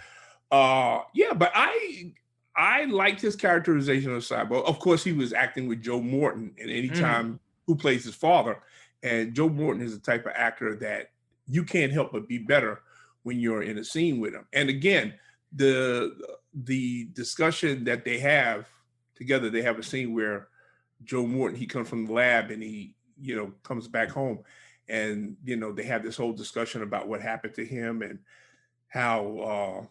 Speaker 2: But I liked his characterization of Cyborg. Of course, he was acting with Joe Morton, and anytime who plays his father, and Joe Morton is the type of actor that you can't help but be better when you're in a scene with him. And again, the discussion that they have together, they have a scene where Joe Morton, he comes from the lab and he, comes back home, and, they have this whole discussion about what happened to him and how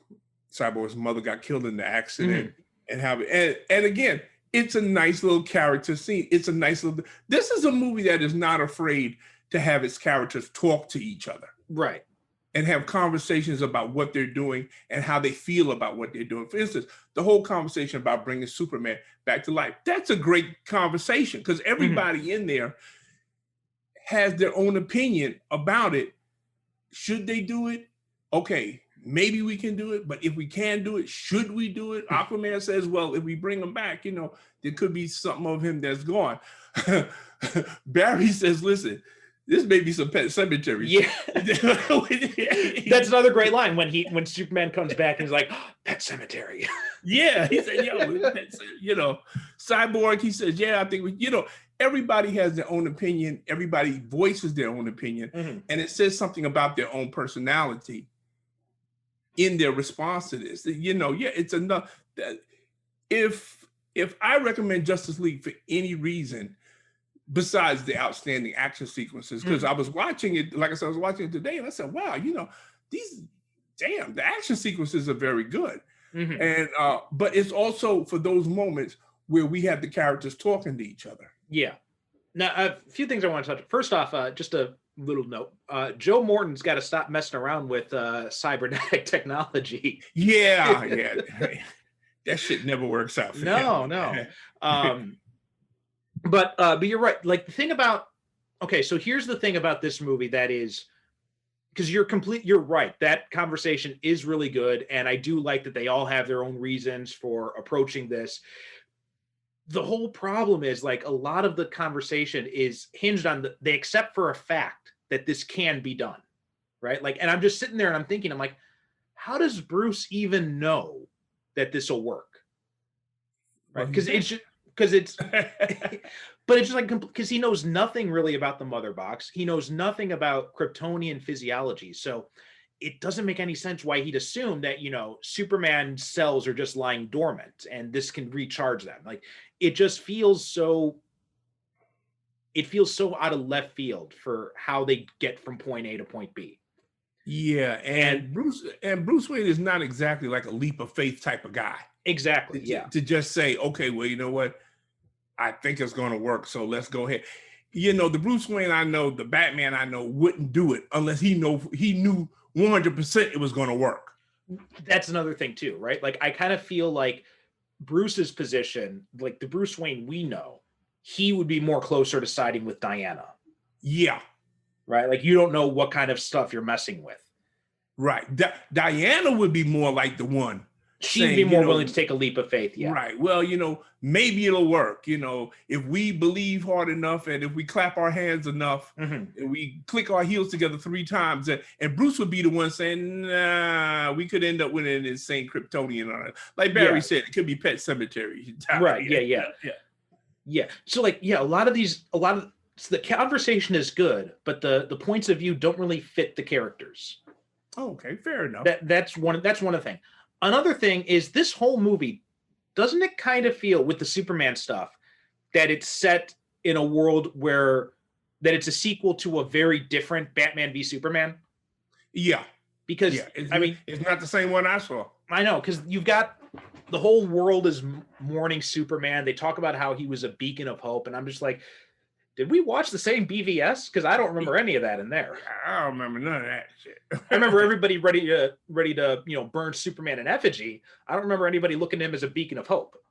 Speaker 2: Cyborg's mother got killed in the accident, and how and again, it's a nice little character scene. It's a nice little. This is a movie that is not afraid to have its characters talk to each other,
Speaker 1: right,
Speaker 2: and have conversations about what they're doing and how they feel about what they're doing. For instance, the whole conversation about bringing Superman back to life. That's a great conversation because everybody in there has their own opinion about it. Should they do it? Okay, maybe we can do it, but if we can do it, should we do it? Aquaman says, well, if we bring him back, there could be something of him that's gone. Barry says, listen, this may be some Pet Cemetery.
Speaker 1: Yeah. That's another great line when Superman comes back and he's like, oh, Pet Cemetery.
Speaker 2: Yeah, he said, Cyborg, he says, yeah, I think everybody has their own opinion. Everybody voices their own opinion. And it says something about their own personality in their response to this. It's enough that if I recommend Josstice League for any reason, besides the outstanding action sequences, because I was watching it, like I said, I was watching it today, and I said, wow, the action sequences are very good. And but it's also for those moments where we have the characters talking to each other.
Speaker 1: Yeah. Now, a few things I want to touch. First off, just a little note. Joe Morton's got to stop messing around with cybernetic technology.
Speaker 2: Yeah. That shit never works out for him.
Speaker 1: No. But you're right. Like the thing about, okay, so here's the thing about this movie that is, because you're right. That conversation is really good. And I do like that they all have their own reasons for approaching this. The whole problem is like a lot of the conversation is hinged on they accept for a fact that this can be done. Right. Like, and I'm just sitting there and I'm thinking, I'm like, how does Bruce even know that this will work? Right. Because but it's just like, because he knows nothing really about the mother box. He knows nothing about Kryptonian physiology. So it doesn't make any sense why he'd assume that, Superman cells are just lying dormant and this can recharge them. Like it just feels so out of left field for how they get from point A to point B.
Speaker 2: Yeah. And Bruce Wayne is not exactly like a leap of faith type of guy.
Speaker 1: Exactly.
Speaker 2: To just say, okay, well, you know what? I think it's going to work. So let's go ahead. The Bruce Wayne I know, the Batman I know wouldn't do it unless he knew 100% it was going to work.
Speaker 1: That's another thing too, right? Like I kind of feel like Bruce's position, like the Bruce Wayne we know, he would be more closer to siding with Diana.
Speaker 2: Yeah.
Speaker 1: Right? Like you don't know what kind of stuff you're messing with.
Speaker 2: Right. Diana would be more like the one.
Speaker 1: She'd be more willing to take a leap of faith. Yeah.
Speaker 2: Right. Well, maybe it'll work. If we believe hard enough and if we clap our hands enough and we click our heels together 3 times, and Bruce would be the one saying, nah, we could end up with an insane Kryptonian on it. Like Barry said, it could be Pet Cemetery.
Speaker 1: Right. Yeah. So so the conversation is good, but the points of view don't really fit the characters.
Speaker 2: Oh, okay. Fair enough.
Speaker 1: That's one of the things. Another thing is this whole movie, doesn't it kind of feel with the Superman stuff that it's set in a world that it's a sequel to a very different Batman v Superman?
Speaker 2: Yeah.
Speaker 1: Because,
Speaker 2: it's not the same one I saw.
Speaker 1: I know, because you've got the whole world is mourning Superman. They talk about how he was a beacon of hope. And I'm just like, did we watch the same BVS? Because I don't remember any of that in there.
Speaker 2: I don't remember none of that shit.
Speaker 1: I remember everybody ready to burn Superman in effigy. I don't remember anybody looking at him as a beacon of hope.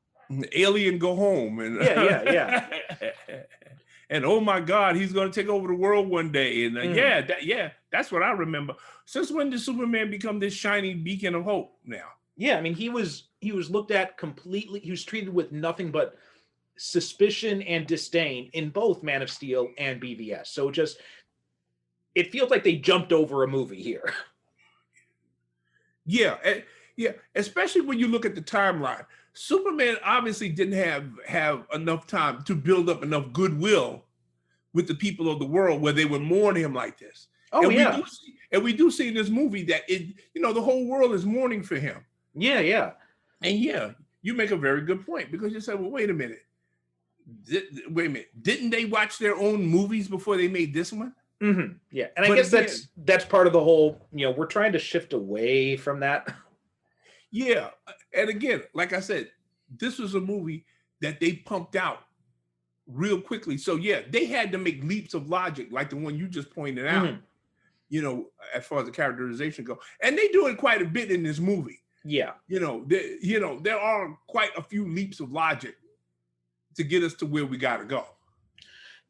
Speaker 2: Alien go home and
Speaker 1: yeah.
Speaker 2: And oh my God, he's going to take over the world one day. And that's what I remember. Since when did Superman become this shining beacon of hope now?
Speaker 1: Yeah, I mean he was looked at completely. He was treated with nothing but suspicion and disdain in both Man of Steel and BVS. So it feels like they jumped over a movie here.
Speaker 2: Yeah, especially when you look at the timeline. Superman obviously didn't have enough time to build up enough goodwill with the people of the world where they would mourn him like this.
Speaker 1: Oh,
Speaker 2: we do see in this movie that the whole world is mourning for him.
Speaker 1: Yeah.
Speaker 2: And you make a very good point because you said, well, wait a minute. Didn't they watch their own movies before they made this one?
Speaker 1: Mm-hmm. Yeah, and I guess that's part of the whole. We're trying to shift away from that.
Speaker 2: Yeah, and again, like I said, this was a movie that they pumped out real quickly. So yeah, they had to make leaps of logic, like the one you just pointed out.
Speaker 1: Mhm.
Speaker 2: You know, as far as the characterization go, and they do it quite a bit in this movie.
Speaker 1: Yeah.
Speaker 2: There are quite a few leaps of logic to get us to where we got to go.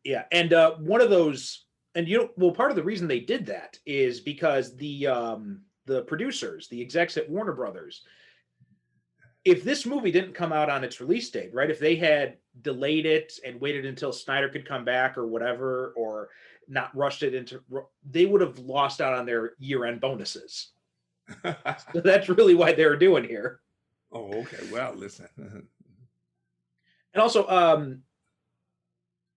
Speaker 1: Yeah, and one of those, and part of the reason they did that is because the producers, the execs at Warner Brothers, if this movie didn't come out on its release date, right? If they had delayed it and waited until Snyder could come back or whatever, or not rushed it into, they would have lost out on their year-end bonuses. So that's really why they're doing here.
Speaker 2: Oh, okay. Well, listen.
Speaker 1: And also,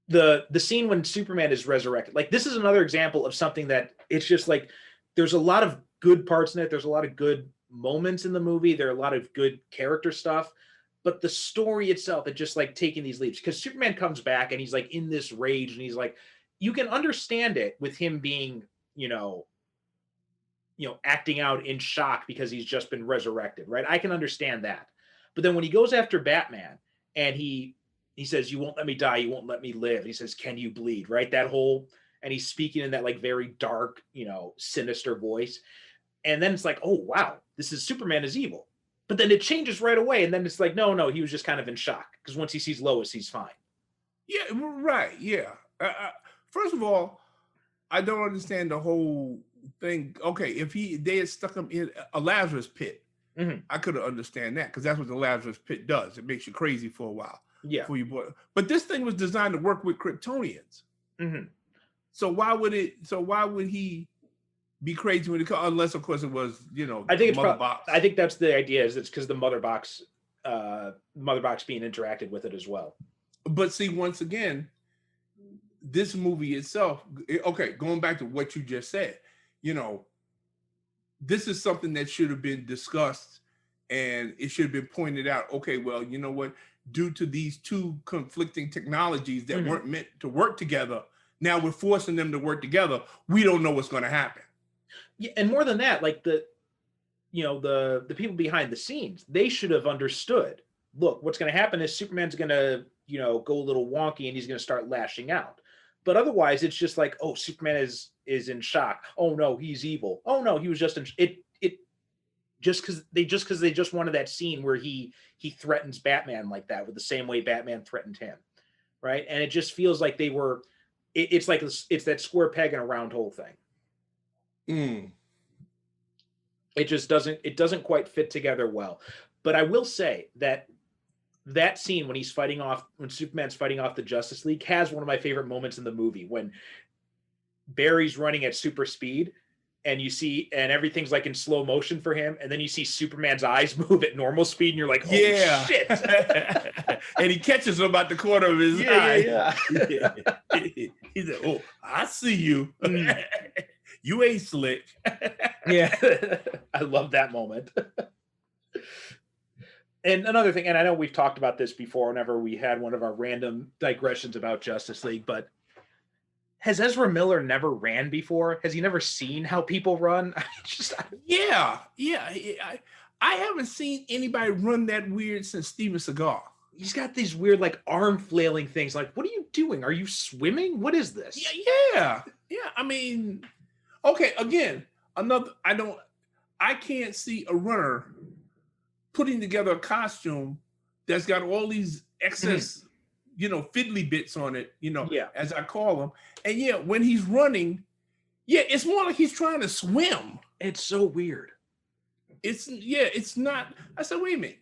Speaker 1: the scene when Superman is resurrected, like this is another example of something that it's just like there's a lot of good parts in it. There's a lot of good moments in the movie. There are a lot of good character stuff, but the story itself, it just like taking these leaps because Superman comes back and he's like in this rage and he's like, you can understand it with him being, acting out in shock because he's just been resurrected, right? I can understand that. But then when he goes after Batman and he says, you won't let me die, you won't let me live. He says, can you bleed, right? That whole, and he's speaking in that like very dark, sinister voice. And then it's like, oh, wow, this is Superman is evil. But then it changes right away. And then it's like, no, he was just kind of in shock. Because once he sees Lois, he's fine.
Speaker 2: Yeah, right. Yeah. First of all, I don't understand the whole thing. Okay, if they had stuck him in a Lazarus pit, I could understand that because that's what the Lazarus pit does. It makes you crazy for a while.
Speaker 1: Yeah.
Speaker 2: But this thing was designed to work with Kryptonians.
Speaker 1: Mm-hmm.
Speaker 2: So why would he be crazy when it comes? Unless, of course, it was
Speaker 1: I think
Speaker 2: box.
Speaker 1: I think that's the idea. Is it's because the mother box being interacted with it as well.
Speaker 2: But see, once again, this movie itself. Okay, going back to what you just said, this is something that should have been discussed, and it should have been pointed out. Okay, well, you know what? Due to these two conflicting technologies that weren't meant to work together, now we're forcing them to work together. We don't know what's going to happen.
Speaker 1: Yeah, and more than that, like the people behind the scenes, they should have understood. Look, what's going to happen is Superman's going to go a little wonky and he's going to start lashing out. But otherwise, it's just like, oh, Superman is in shock. Oh no, he's evil. Oh no, he was just in it. Just because they just wanted that scene where he threatens Batman like that with the same way Batman threatened him, right? And it just feels like they were. It's that square peg in a round hole thing. It just doesn't quite fit together well. But I will say that scene when Superman's fighting off the Justice League has one of my favorite moments in the movie when Barry's running at super speed. And you see, and everything's like in slow motion for him, and then you see Superman's eyes move at normal speed, and you're like, "Oh shit!"
Speaker 2: And he catches him at the corner of his eye. Yeah. He's like, "Oh, I see you. You ain't slick."
Speaker 1: Yeah, I love that moment. And another thing, and I know we've talked about this before, whenever we had one of our random digressions about Justice League, but has Ezra Miller never ran before? Has he never seen how people run?
Speaker 2: Yeah. I haven't seen anybody run that weird since Steven Seagal.
Speaker 1: He's got these weird like arm flailing things. Like, what are you doing? Are you swimming? What is this?
Speaker 2: Yeah. I mean, okay. Again, I can't see a runner putting together a costume that's got all these excess, fiddly bits on it, as I call them. And when he's running, it's more like he's trying to swim.
Speaker 1: It's so weird.
Speaker 2: It's not. I said, wait a minute.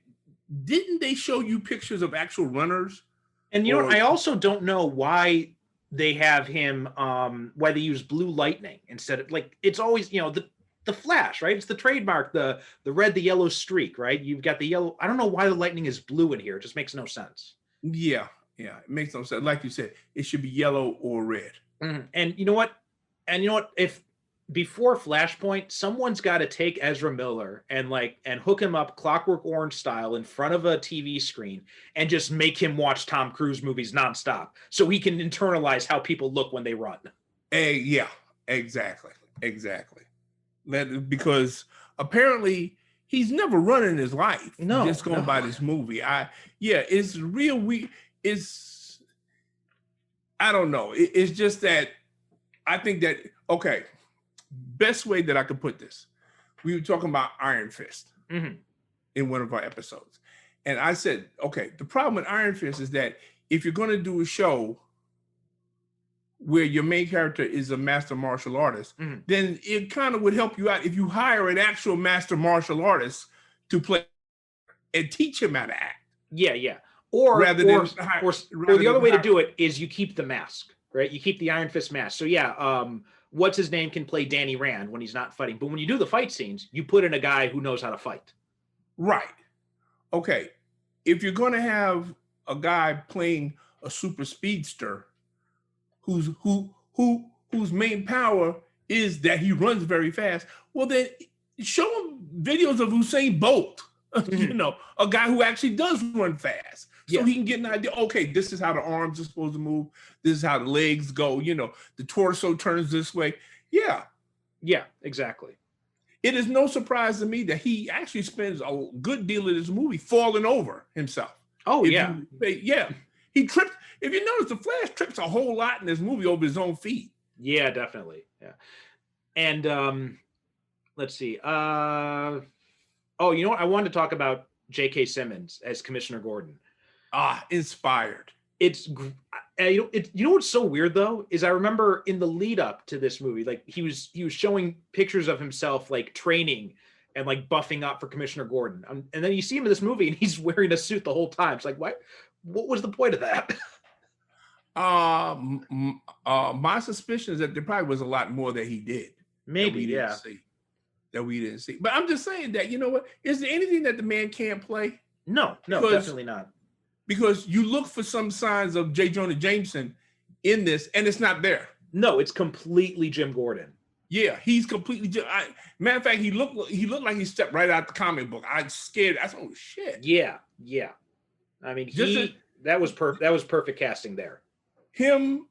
Speaker 2: Didn't they show you pictures of actual runners?
Speaker 1: And I also don't know why they have him, why they use blue lightning instead of like, it's always, the Flash, right? It's the trademark, the red, the yellow streak, right? You've got the yellow. I don't know why the lightning is blue in here. It just makes no sense.
Speaker 2: Yeah, it makes no sense. Like you said, it should be yellow or red.
Speaker 1: Mm-hmm. And you know what? If before Flashpoint, someone's got to take Ezra Miller and hook him up Clockwork Orange style in front of a TV screen and just make him watch Tom Cruise movies nonstop so he can internalize how people look when they run.
Speaker 2: Yeah, exactly. Because apparently he's never run in his life.
Speaker 1: No,
Speaker 2: Just going by this movie. It's real weird. I don't know. It's just that I think that, okay, best way that I could put this, we were talking about Iron Fist in one of our episodes. And I said, okay, the problem with Iron Fist is that if you're going to do a show where your main character is a master martial artist, then it kind of would help you out if you hire an actual master martial artist to play and teach him how to act.
Speaker 1: Yeah. Or the other way to do it is you keep the mask, right? You keep the Iron Fist mask. So what's his name can play Danny Rand when he's not fighting. But when you do the fight scenes, you put in a guy who knows how to fight. Right.
Speaker 2: Okay. If you're going to have a guy playing a super speedster whose main power is that he runs very fast, well then show him videos of Usain Bolt, you know, a guy who actually does run fast. So he can get an idea, okay, this is how the arms are supposed to move. This is how the legs go, you know, the torso turns this way. Yeah, exactly. It is no surprise to me that he actually spends a good deal of this movie falling over himself. He tripped. If you notice, the Flash trips a whole lot in this movie over his own feet.
Speaker 1: Yeah, definitely. Yeah. And let's see. You know what? I wanted to talk about J.K. Simmons as Commissioner Gordon.
Speaker 2: Inspired.
Speaker 1: It's you know what's so weird though is I remember in the lead up to this movie, like he was showing pictures of himself like training and like buffing up for Commissioner Gordon, and then you see him in this movie and he's wearing a suit the whole time. It's like, what was the point of that?
Speaker 2: My suspicion is that there probably was a lot more that he did.
Speaker 1: Maybe,
Speaker 2: that we didn't see. But I'm just saying that, you know what? Is there anything that the man can't play?
Speaker 1: No, definitely not.
Speaker 2: Because you look for some signs of J. Jonah Jameson in this, and it's not there.
Speaker 1: No, it's completely Jim Gordon.
Speaker 2: Yeah, he's completely. Matter of fact, he looked like he stepped right out the comic book. I was scared. I said, "Oh shit!"
Speaker 1: Yeah. I mean, that was perfect casting there.
Speaker 2: Him,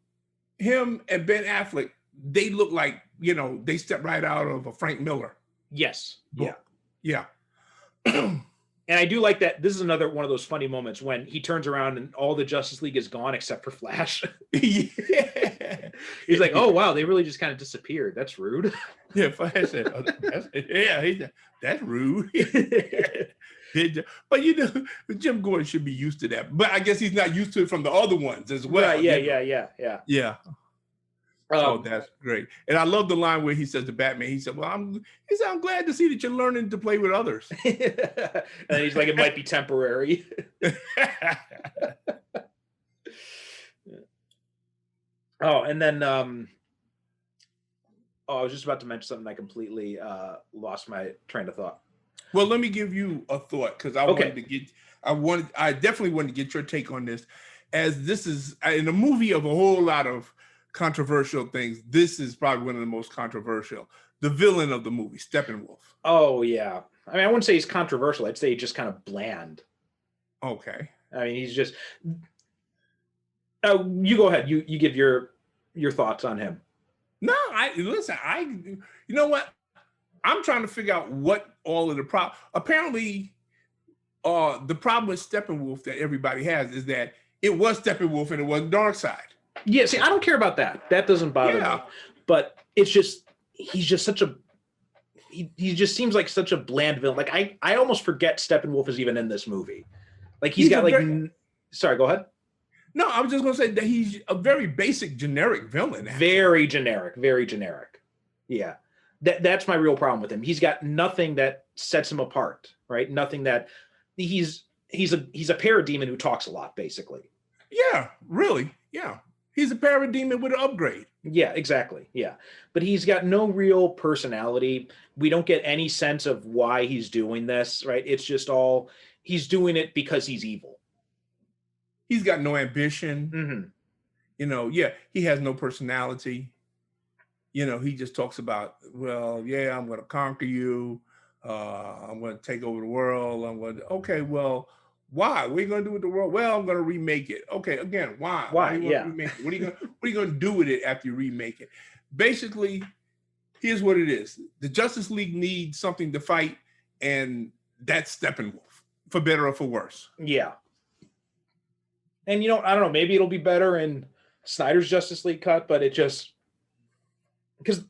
Speaker 2: and Ben Affleck, they look like, you know, they stepped right out of a Frank Miller.
Speaker 1: Yes.
Speaker 2: Book. Yeah.
Speaker 1: And I do like that. This is another one of those funny moments when he turns around and all the Justice League is gone except for Flash. He's like, "Oh wow, they really just kind of disappeared. That's rude."
Speaker 2: Yeah, Flash said, "That's rude." But you know, Jim Gordon should be used to that. But I guess he's not used to it from the other ones as well.
Speaker 1: Right, yeah.
Speaker 2: Oh, that's great. And I love the line where he says to Batman, he said, I'm glad to see that you're learning to play with others.
Speaker 1: And he's like, it might be temporary. And then I was just about to mention something. I completely lost my train of thought.
Speaker 2: Well, let me give you a thought, because I definitely wanted to get your take on this, as this is in a movie of a whole lot of controversial things. This is probably one of the most controversial. The villain of the movie, Steppenwolf.
Speaker 1: Oh yeah. I mean, I wouldn't say he's controversial. I'd say he's just kind of bland.
Speaker 2: Okay.
Speaker 1: I mean, he's just. You go ahead. You give your thoughts on him.
Speaker 2: No, you know what? I'm trying to figure out what all of the problem. Apparently, the problem with Steppenwolf that everybody has is that it was Steppenwolf and it was Darkseid.
Speaker 1: Yeah, see, I don't care about that. That doesn't bother me. But it's just he's just such a he just seems like such a bland villain. Like I almost forget Steppenwolf is even in this movie. Like he's got like sorry, go ahead.
Speaker 2: No, I was just gonna say that he's a very basic generic villain. Actually.
Speaker 1: Very generic. Yeah. That's my real problem with him. He's got nothing that sets him apart, right? Nothing that he's a parademon who talks a lot, basically.
Speaker 2: Yeah, really. Yeah. He's a parademon with an upgrade.
Speaker 1: Yeah, exactly. Yeah. But he's got no real personality. We don't get any sense of why he's doing this, right? It's just all he's doing it because he's evil.
Speaker 2: He's got no ambition.
Speaker 1: Mm-hmm.
Speaker 2: You know, he has no personality. You know, he just talks about, well, yeah, I'm going to conquer you. I'm going to take over the world. Okay, well, why? What are you going to do with the world? Well, I'm going to remake it. Okay, again, why?
Speaker 1: Why?
Speaker 2: Remake it? What are you going to do with it after you remake it? Basically, here's what it is. The Justice League needs something to fight, and that's Steppenwolf, for better or for worse.
Speaker 1: Yeah. And I don't know, maybe it'll be better in Snyder's Justice League cut, but it just, because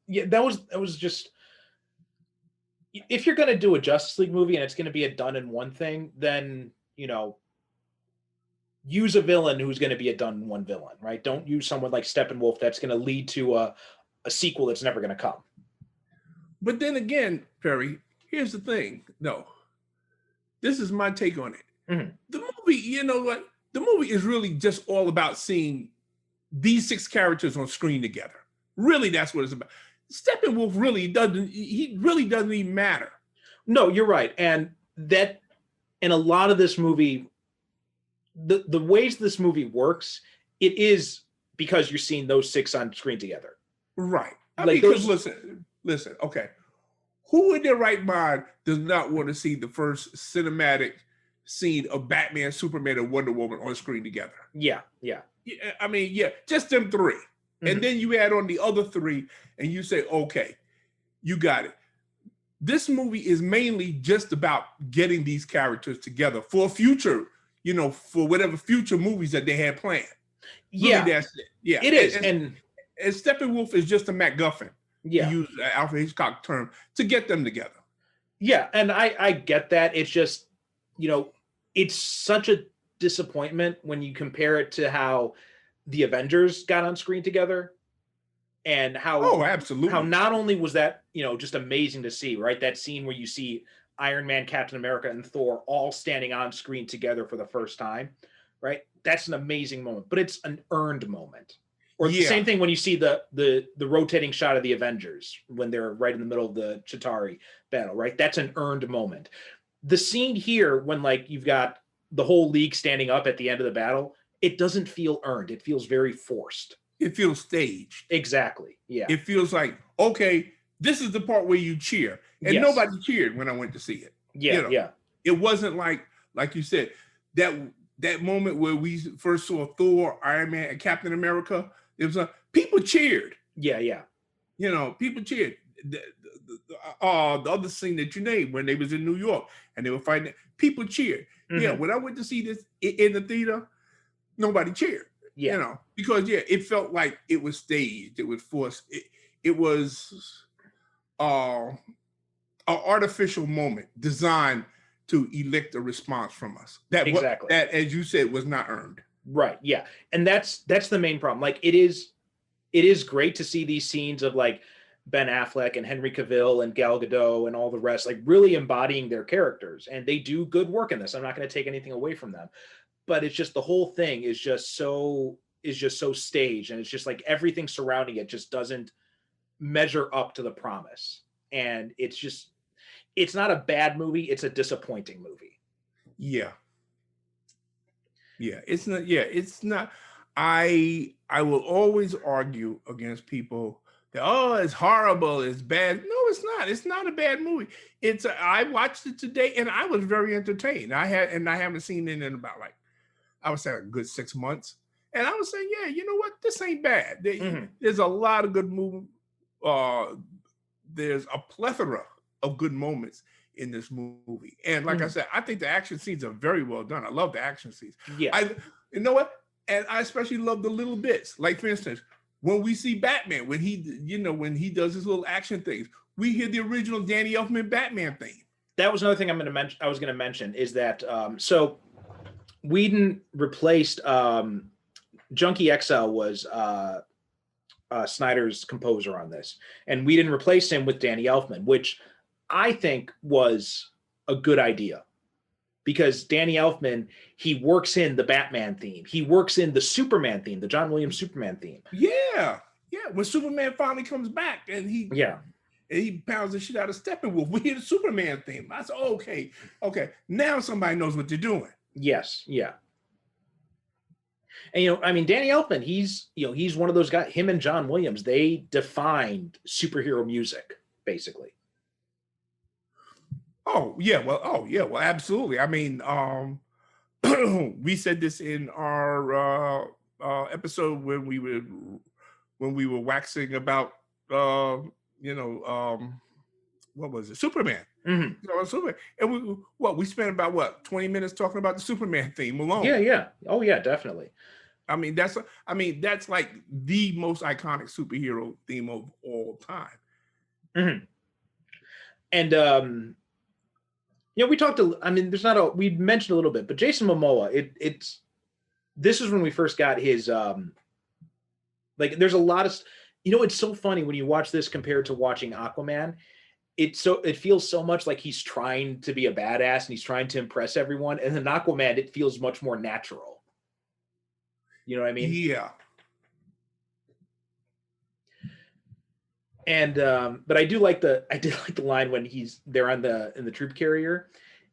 Speaker 1: that was just, if you're going to do a Justice League movie and it's going to be a done in one thing, then use a villain who's going to be a done in one villain, right? Don't use someone like Steppenwolf that's going to lead to a sequel that's never going to come.
Speaker 2: But then again, Perry, here's the thing. No, this is my take on it.
Speaker 1: Mm-hmm.
Speaker 2: The movie, you know what? The movie is really just all about seeing these 6 characters on screen together. Really, that's what it's about. Steppenwolf really doesn't even matter.
Speaker 1: No, you're right. And that, in a lot of this movie, the ways this movie works, it is because you're seeing those 6 on screen together.
Speaker 2: Right.
Speaker 1: Because
Speaker 2: listen, okay. Who in their right mind does not want to see the first cinematic scene of Batman, Superman, and Wonder Woman on screen together?
Speaker 1: Yeah.
Speaker 2: I mean, yeah, just them 3. Mm-hmm. And then you add on the other 3 and you say, okay, you got it. This movie is mainly just about getting these characters together for future, for whatever future movies that they had planned.
Speaker 1: Yeah.
Speaker 2: Really, that's it. Yeah.
Speaker 1: It is.
Speaker 2: And Steppenwolf is just a MacGuffin.
Speaker 1: Yeah.
Speaker 2: To use Alfred Hitchcock term, to get them together.
Speaker 1: Yeah. And I get that. It's just, it's such a disappointment when you compare it to how the Avengers got on screen together, and how
Speaker 2: absolutely,
Speaker 1: how not only was that just amazing to see, right, that scene where you see Iron Man, Captain America, and Thor all standing on screen together for the first time, right? That's an amazing moment, but it's an earned moment. Or the same thing when you see the rotating shot of the Avengers when they're right in the middle of the Chitauri battle, right? That's an earned moment. The scene here when you've got the whole league standing up at the end of the battle, it doesn't feel earned. It feels very forced.
Speaker 2: It feels staged.
Speaker 1: Exactly. Yeah.
Speaker 2: It feels like, okay, this is the part where you cheer. And nobody cheered when I went to see it.
Speaker 1: Yeah. Yeah.
Speaker 2: It wasn't like you said, that moment where we first saw Thor, Iron Man, and Captain America. It was people cheered.
Speaker 1: Yeah. Yeah.
Speaker 2: People cheered. The other scene that you named when they was in New York and they were fighting, people cheered. Mm-hmm. Yeah, when I went to see this in the theater, nobody cheered.
Speaker 1: Yeah.
Speaker 2: Because it felt like it was staged. It was forced. It was an artificial moment designed to elicit a response from us. That, as you said, was not earned.
Speaker 1: Right. Yeah. And that's the main problem. It is great to see these scenes of Ben Affleck and Henry Cavill and Gal Gadot and all the rest, really embodying their characters. And they do good work in this. I'm not going to take anything away from them, but it's just the whole thing is just so staged. And it's just everything surrounding it just doesn't measure up to the promise. And it's not a bad movie. It's a disappointing movie.
Speaker 2: Yeah. Yeah. It's not. I will always argue against people that, it's horrible, it's bad. No, it's not. It's not a bad movie. I watched it today and I was very entertained. I haven't seen it in about I would say a good 6 months. And I was saying, yeah, you know what? This ain't bad. There's a lot of good movies. There's a plethora of good moments in this movie. And like I said, I think the action scenes are very well done. I love the action scenes.
Speaker 1: Yeah.
Speaker 2: You know what? And I especially love the little bits. Like, for instance, when we see Batman, when he does his little action things, we hear the original Danny Elfman Batman theme.
Speaker 1: That was another thing I was going to mention is that so Whedon replaced Junkie XL was Snyder's composer on this, and Whedon replaced him with Danny Elfman, which I think was a good idea. Because Danny Elfman, he works in the Batman theme. He works in the Superman theme, the John Williams Superman theme.
Speaker 2: Yeah. When Superman finally comes back and he pounds the shit out of Steppenwolf, we hear the Superman theme. I said, okay. Now somebody knows what they're doing.
Speaker 1: Yes, yeah. And Danny Elfman, he's one of those guys. Him and John Williams, they defined superhero music, basically.
Speaker 2: Well, absolutely. I mean, we said this in our episode when we were waxing about what was it? Superman.
Speaker 1: Mm-hmm.
Speaker 2: Superman. And we spent about 20 minutes talking about the Superman theme alone.
Speaker 1: Yeah. Oh yeah, definitely.
Speaker 2: I mean, that's like the most iconic superhero theme of all time.
Speaker 1: Mm-hmm. And we talked we mentioned a little bit, but Jason Momoa, this is when we first got his there's a lot of it's so funny when you watch this compared to watching Aquaman. It feels so much like he's trying to be a badass and he's trying to impress everyone, and in Aquaman it feels much more natural. You know what I mean?
Speaker 2: Yeah.
Speaker 1: And but I did like the line when they're in the troop carrier,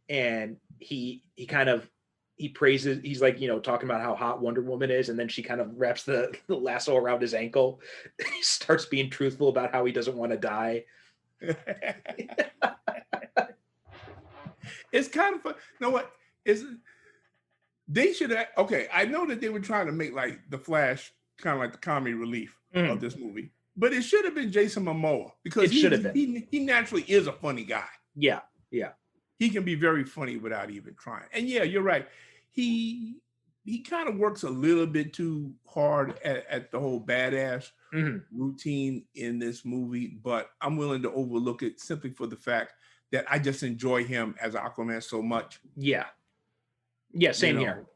Speaker 1: and he praises, he's like, talking about how hot Wonder Woman is, and then she kind of wraps the lasso around his ankle. He starts being truthful about how he doesn't want to die.
Speaker 2: It's kind of fun. You know what? They should have, I know that they were trying to make like the Flash kind of like the comedy relief of this movie, but it should have been Jason Momoa, because he naturally is a funny guy.
Speaker 1: Yeah.
Speaker 2: He can be very funny without even trying. And yeah, you're right. He kind of works a little bit too hard at the whole badass routine in this movie, but I'm willing to overlook it simply for the fact that I just enjoy him as Aquaman so much.
Speaker 1: Yeah, same here.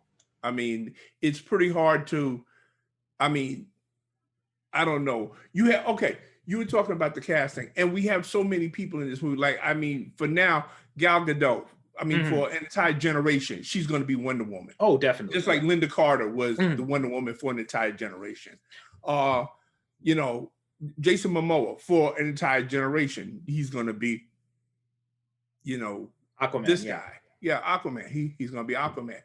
Speaker 2: I mean, it's pretty hard to, I don't know. You were talking about the casting, and we have so many people in this movie. Like, for now, Gal Gadot, for an entire generation, she's going to be Wonder Woman.
Speaker 1: Oh, definitely.
Speaker 2: Just like Linda Carter was the Wonder Woman for an entire generation. Jason Momoa, for an entire generation, he's going to be,
Speaker 1: Aquaman,
Speaker 2: this guy. Yeah, Aquaman. He's going to be Aquaman.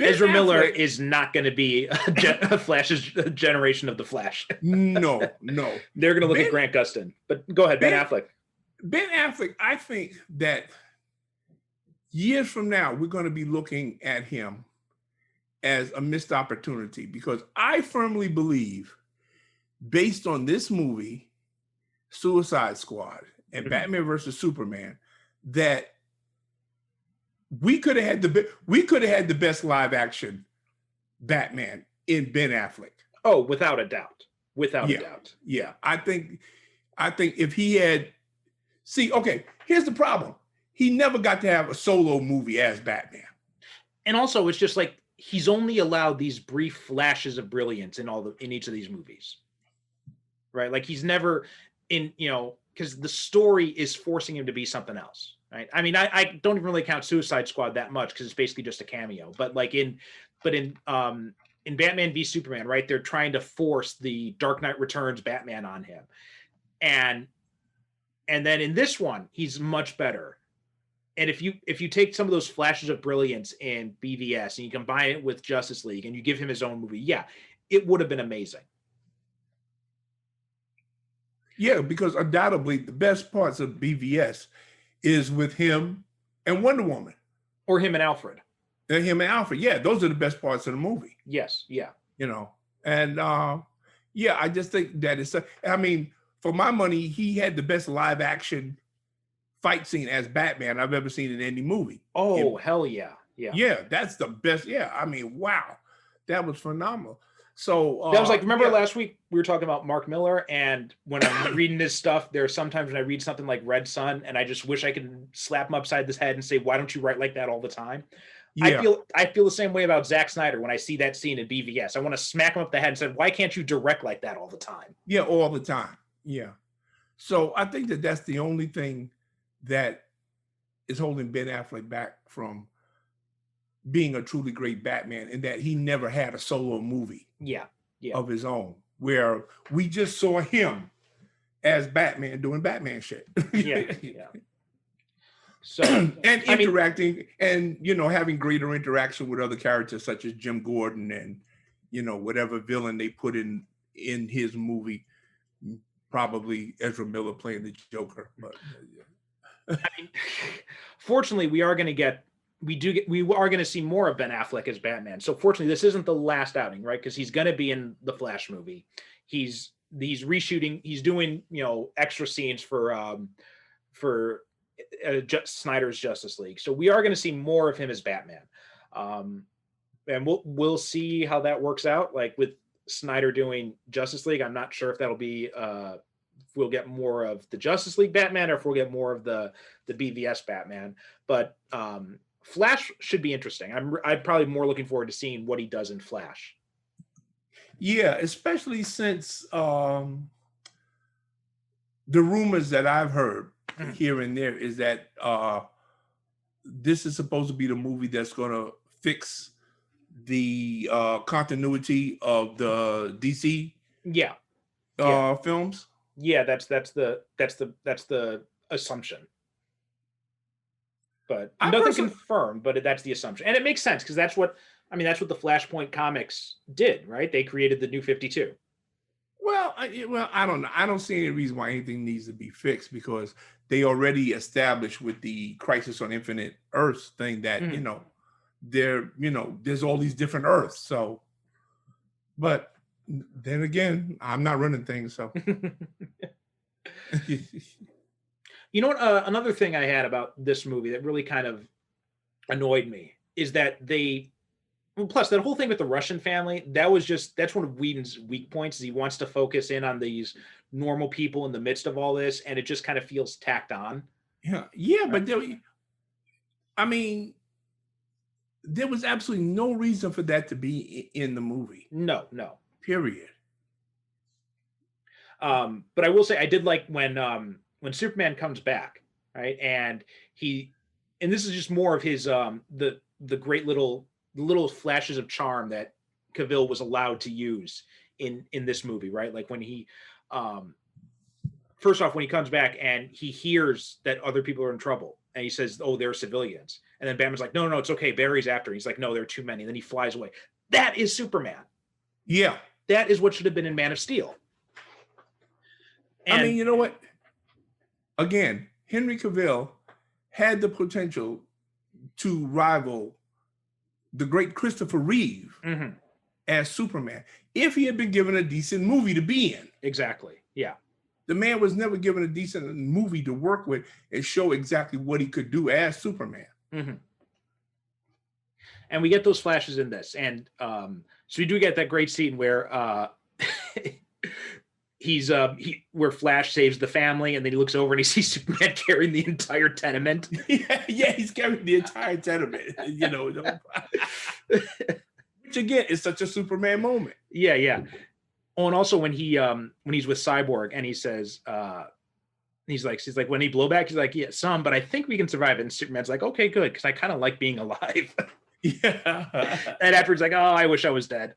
Speaker 1: Ezra Miller is not going to be a Flash's generation of the Flash.
Speaker 2: No.
Speaker 1: They're going to look at Grant Gustin. But go ahead, Ben Affleck.
Speaker 2: Ben Affleck, I think that years from now, we're going to be looking at him as a missed opportunity, because I firmly believe, based on this movie, Suicide Squad, and Batman versus Superman, that we could have had the best live action Batman in Ben Affleck.
Speaker 1: Oh, without a doubt. Without a doubt.
Speaker 2: Yeah. I think if he had, here's the problem. He never got to have a solo movie as Batman. And
Speaker 1: also, it's just like, he's only allowed these brief flashes of brilliance in each of these movies. Right? Like, he's never because the story is forcing him to be something else. Right. I don't even really count Suicide Squad that much, because it's basically just a cameo. But in Batman v Superman, right, they're trying to force the Dark Knight Returns Batman on him, and then in this one, he's much better. And if you take some of those flashes of brilliance in BVS and you combine it with Justice League and you give him his own movie, it would have been amazing.
Speaker 2: Yeah, because undoubtedly the best parts of BVS is with him and Wonder Woman.
Speaker 1: Or him and Alfred.
Speaker 2: Yeah, those are the best parts of the movie.
Speaker 1: Yes, yeah.
Speaker 2: And I just think that it's, for my money, he had the best live action fight scene as Batman I've ever seen in any movie.
Speaker 1: Oh, hell yeah. Yeah.
Speaker 2: Yeah, that's the best. Yeah, wow. That was phenomenal. So
Speaker 1: that was like, remember last week we were talking about Mark Miller, and when I'm reading his stuff, there are sometimes when I read something like Red Sun and I just wish I could slap him upside the head and say, why don't you write like that all the time? Yeah. I feel the same way about Zack Snyder when I see that scene in BVS. I want to smack him up the head and say, why can't you direct like that all the time?
Speaker 2: Yeah, all the time. Yeah. So I think that that's the only thing that is holding Ben Affleck back from being a truly great Batman, in that he never had a solo movie of his own, where we just saw him as Batman doing Batman shit. So and interacting and having greater interaction with other characters such as Jim Gordon and whatever villain they put in his movie, probably Ezra Miller playing the Joker. But
Speaker 1: fortunately, we are going to see more of Ben Affleck as Batman. So fortunately, this isn't the last outing, right? Because he's going to be in the Flash movie. He's reshooting. He's doing extra scenes for Snyder's Justice League. So we are going to see more of him as Batman. And we'll see how that works out. Like with Snyder doing Justice League, I'm not sure if that'll be if we'll get more of the Justice League Batman or if we'll get more of the BVS Batman. But Flash should be interesting. I'm probably more looking forward to seeing what he does in Flash.
Speaker 2: Yeah, especially since the rumors that I've heard here and there is that this is supposed to be the movie that's going to fix the continuity of the DC films.
Speaker 1: Yeah, that's the assumption. But nothing confirmed, but that's the assumption. And it makes sense because that's what the Flashpoint comics did, right? They created the New 52.
Speaker 2: Well, I don't know. I don't see any reason why anything needs to be fixed because they already established with the Crisis on Infinite Earths thing that, there's all these different Earths. So, but then again, I'm not running things. So,
Speaker 1: you know what? Another thing I had about this movie that really kind of annoyed me is that plus that whole thing with the Russian family, that's one of Whedon's weak points is he wants to focus in on these normal people in the midst of all this. And it just kind of feels tacked on.
Speaker 2: Yeah. But there was absolutely no reason for that to be in the movie.
Speaker 1: No.
Speaker 2: Period.
Speaker 1: But I will say I did like when Superman comes back, right? And this is just more of his the great little flashes of charm that Cavill was allowed to use in this movie, right? Like when he first off, when he comes back and he hears that other people are in trouble and he says, "Oh, they're civilians." And then Batman's like, no, it's okay. Barry's after. He's like, no, there are too many. And then he flies away. That is Superman.
Speaker 2: Yeah.
Speaker 1: That is what should have been in Man of Steel.
Speaker 2: And you know what? Again, Henry Cavill had the potential to rival the great Christopher Reeve as Superman if he had been given a decent movie to be in.
Speaker 1: Exactly. Yeah.
Speaker 2: The man was never given a decent movie to work with and show exactly what he could do as Superman.
Speaker 1: And we get those flashes in this. And so we do get that great scene where where Flash saves the family and then he looks over and he sees Superman carrying the entire tenement.
Speaker 2: Yeah, he's carrying the entire tenement, which again is such a Superman moment.
Speaker 1: Yeah. Oh, and also when he's with Cyborg and he says, he's like, when he blow back, he's like, yeah, some, but I think we can survive it. And Superman's like, okay, good, because I kind of like being alive.
Speaker 2: Yeah.
Speaker 1: And afterwards, like, oh, I wish I was dead.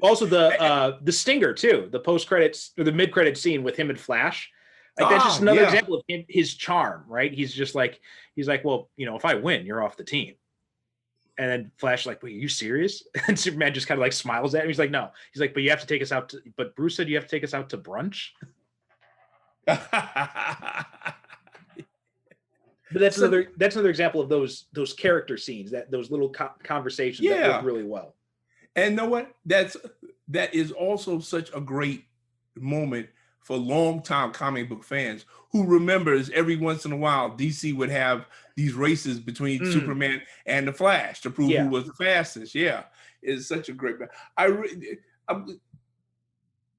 Speaker 1: Also, the stinger too, the post credits or the mid credit scene with him and Flash. Like that's just another example of his charm, right? He's like, well, if I win, you're off the team. And then Flash is like, wait, are you serious? And Superman just kind of like smiles at him. He's like, no. He's like, but you have to take us out but Bruce said you have to take us out to brunch. But that's another example of those character scenes, those little conversations that work really well.
Speaker 2: And you know what? That is also such a great moment for longtime comic book fans who remembers every once in a while DC would have these races between Superman and the Flash to prove who was the fastest. Yeah, it's such a great.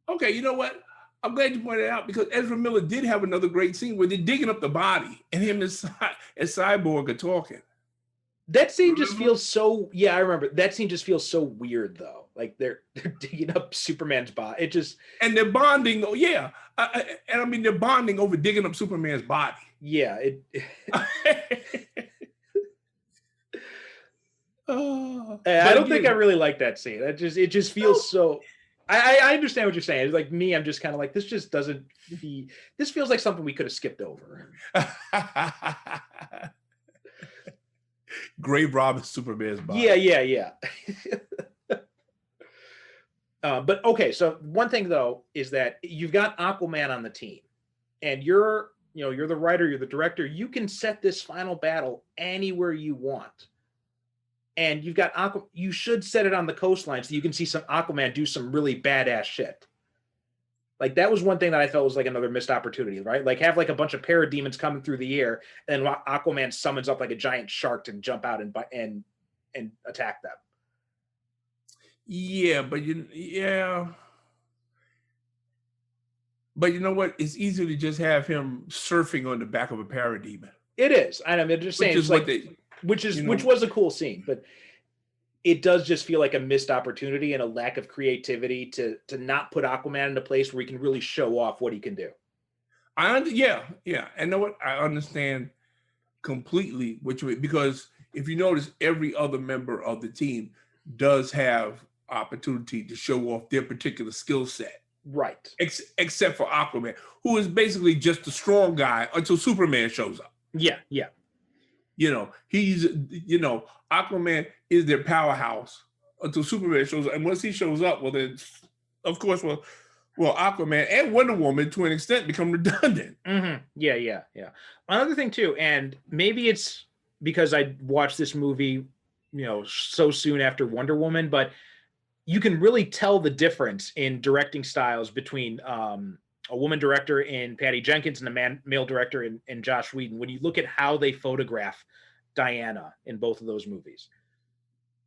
Speaker 2: Okay, you know what? I'm glad you pointed it out because Ezra Miller did have another great scene where they're digging up the body and him and Cyborg are talking.
Speaker 1: That scene just feels so. Yeah, I remember that scene. Just feels so weird though. Like they're digging up Superman's body. It just
Speaker 2: and they're bonding. Oh yeah, they're bonding over digging up Superman's body.
Speaker 1: Yeah. I don't think I really like that scene. It just feels so. I understand what you're saying. It's like me. I'm just kind of like this. Just doesn't. This feels like something we could have skipped over.
Speaker 2: Grave robbing Superman's body.
Speaker 1: Yeah. But okay, so one thing though is that you've got Aquaman on the team, and you're the writer, you're the director. You can set this final battle anywhere you want, and you've got you should set it on the coastline so you can see some Aquaman do some really badass shit. Like that was one thing that I felt was like another missed opportunity, right? Like have like a bunch of parademons coming through the air, and then Aquaman summons up like a giant shark to jump out and attack them.
Speaker 2: Yeah, but you know what? It's easier to just have him surfing on the back of a parademon.
Speaker 1: It is, and I'm just saying, which was a cool scene, but it does just feel like a missed opportunity and a lack of creativity to not put Aquaman in a place where he can really show off what he can do.
Speaker 2: Yeah. And know what? I understand completely because if you notice, every other member of the team does have opportunity to show off their particular skill set.
Speaker 1: Right.
Speaker 2: Except for Aquaman, who is basically just a strong guy until Superman shows up.
Speaker 1: Yeah.
Speaker 2: He's, Aquaman is their powerhouse until Superman shows up. And once he shows up, well, then, of course, Aquaman and Wonder Woman, to an extent, become redundant.
Speaker 1: Mm-hmm. Yeah. Another thing, too, and maybe it's because I watched this movie, so soon after Wonder Woman, but you can really tell the difference in directing styles between a woman director in Patty Jenkins and a male director in Joss Whedon. When you look at how they photograph Diana in both of those movies,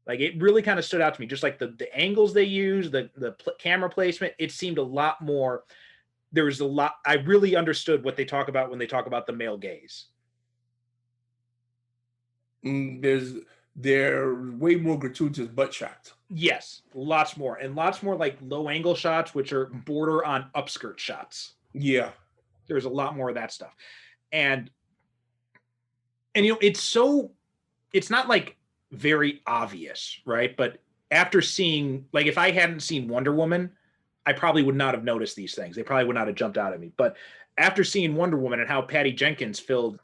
Speaker 1: like it really kind of stood out to me. Just like the angles they use, the camera placement, it seemed a lot more. There was a lot. I really understood what they talk about when they talk about the male gaze.
Speaker 2: They're way more gratuitous butt shots.
Speaker 1: Yes, lots more like low angle shots, which are border on upskirt shots.
Speaker 2: Yeah,
Speaker 1: there's a lot more of that stuff, and it's not like very obvious, right? But after seeing, like, if I hadn't seen Wonder Woman, I probably would not have noticed these things. They probably would not have jumped out at me. But after seeing Wonder Woman and how Patty Jenkins filmed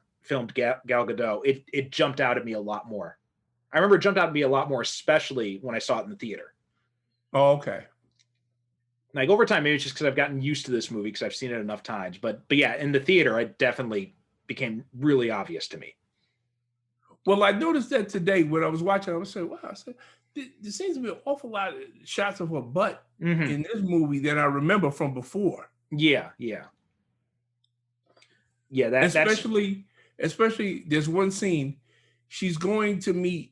Speaker 1: Gal Gadot, it jumped out at me a lot more. I remember it jumped out at me a lot more, especially when I saw it in the theater.
Speaker 2: Oh, okay.
Speaker 1: Like over time, maybe it's just because I've gotten used to this movie because I've seen it enough times. But yeah, in the theater, it definitely became really obvious to me.
Speaker 2: Well, I noticed that today when I was watching. I was saying, "Wow!" I said, "There seems to be an awful lot of shots of her butt in this movie that I remember from before."
Speaker 1: Yeah.
Speaker 2: Especially, there's one scene. She's going to meet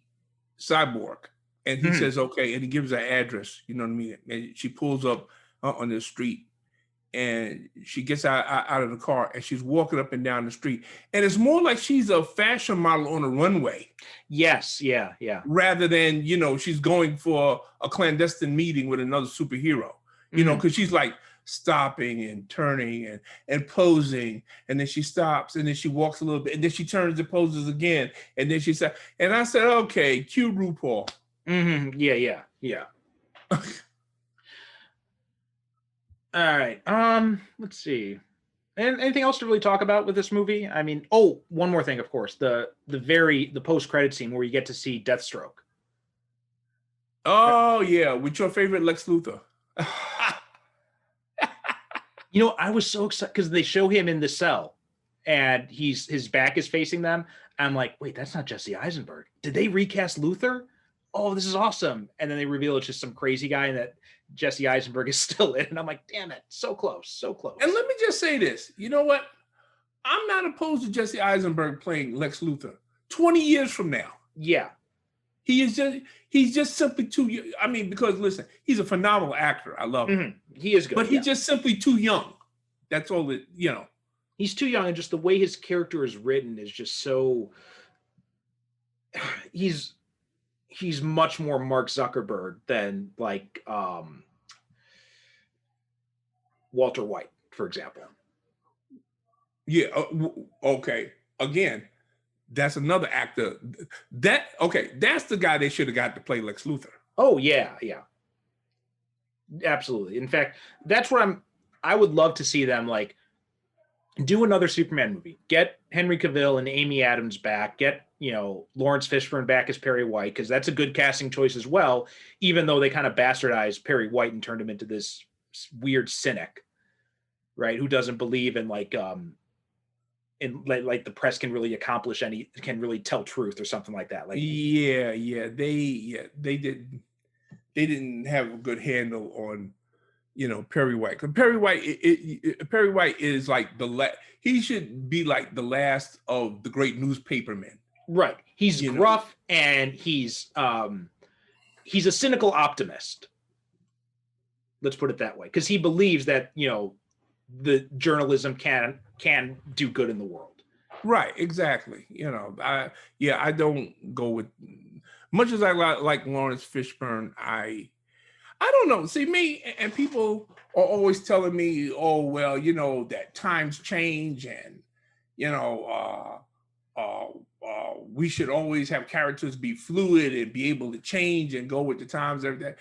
Speaker 2: Cyborg, and he says, "Okay," and he gives her address. You know what I mean? And she pulls up on the street, and she gets out of the car, and she's walking up and down the street, and it's more like she's a fashion model on a runway.
Speaker 1: Yes, yeah.
Speaker 2: Rather than she's going for a clandestine meeting with another superhero. Because she's like stopping and turning and posing, and then she stops, and then she walks a little bit, and then she turns and poses again, and then she said, and I said, okay, cue RuPaul.
Speaker 1: Yeah. All right. Let's see. And anything else to really talk about with this movie? I mean, one more thing, of course, the post-credit scene where you get to see Deathstroke.
Speaker 2: Oh yeah, with your favorite Lex Luthor.
Speaker 1: I was so excited because they show him in the cell and his back is facing them. I'm like, wait, that's not Jesse Eisenberg. Did they recast Luthor? Oh, this is awesome. And then they reveal it's just some crazy guy and that Jesse Eisenberg is still in. And I'm like, damn it, so close.
Speaker 2: And let me just say this. You know what? I'm not opposed to Jesse Eisenberg playing Lex Luthor 20 years from now.
Speaker 1: Yeah.
Speaker 2: He's just simply too, I mean, because listen, he's a phenomenal actor. I love him.
Speaker 1: He is good.
Speaker 2: But he's just simply too young. That's all that,
Speaker 1: He's too young, and just the way his character is written is just so, he's much more Mark Zuckerberg than like Walter White, for example.
Speaker 2: Yeah. Okay. Again, that's another actor. That's the guy they should have got to play Lex Luthor.
Speaker 1: Oh yeah. Absolutely. In fact, that's what I would love to see them like do another Superman movie. Get Henry Cavill and Amy Adams back. Get, Lawrence Fishburne back as Perry White, because that's a good casting choice as well, even though they kind of bastardized Perry White and turned him into this weird cynic, right? Who doesn't believe in like the press can really can really tell truth or something like that. Like
Speaker 2: they didn't have a good handle on Perry White. Because Perry White, Perry White is like he should be like the last of the great newspapermen.
Speaker 1: Right. He's gruff and he's a cynical optimist. Let's put it that way, because he believes that the journalism can do good in the world.
Speaker 2: Right. Exactly. I don't go with, much as I like Lawrence Fishburne. I don't know. See, me and people are always telling me, oh, well, that times change and, we should always have characters be fluid and be able to change and go with the times, everything.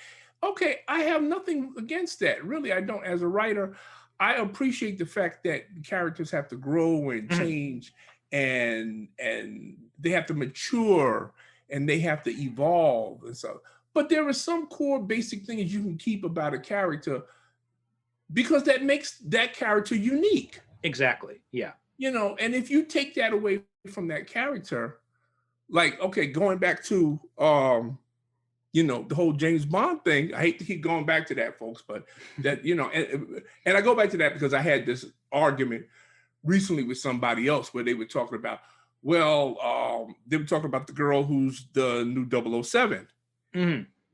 Speaker 2: Okay, I have nothing against that. Really, I don't. As a writer, I appreciate the fact that characters have to grow and change and they have to mature and they have to evolve and so. But there are some core basic things you can keep about a character because that makes that character unique.
Speaker 1: Exactly. Yeah.
Speaker 2: And if you take that away from that character, like, okay, going back to, the whole James Bond thing, I hate to keep going back to that, folks, but that, and I go back to that because I had this argument recently with somebody else where they were talking about, they were talking about the girl who's the new 007.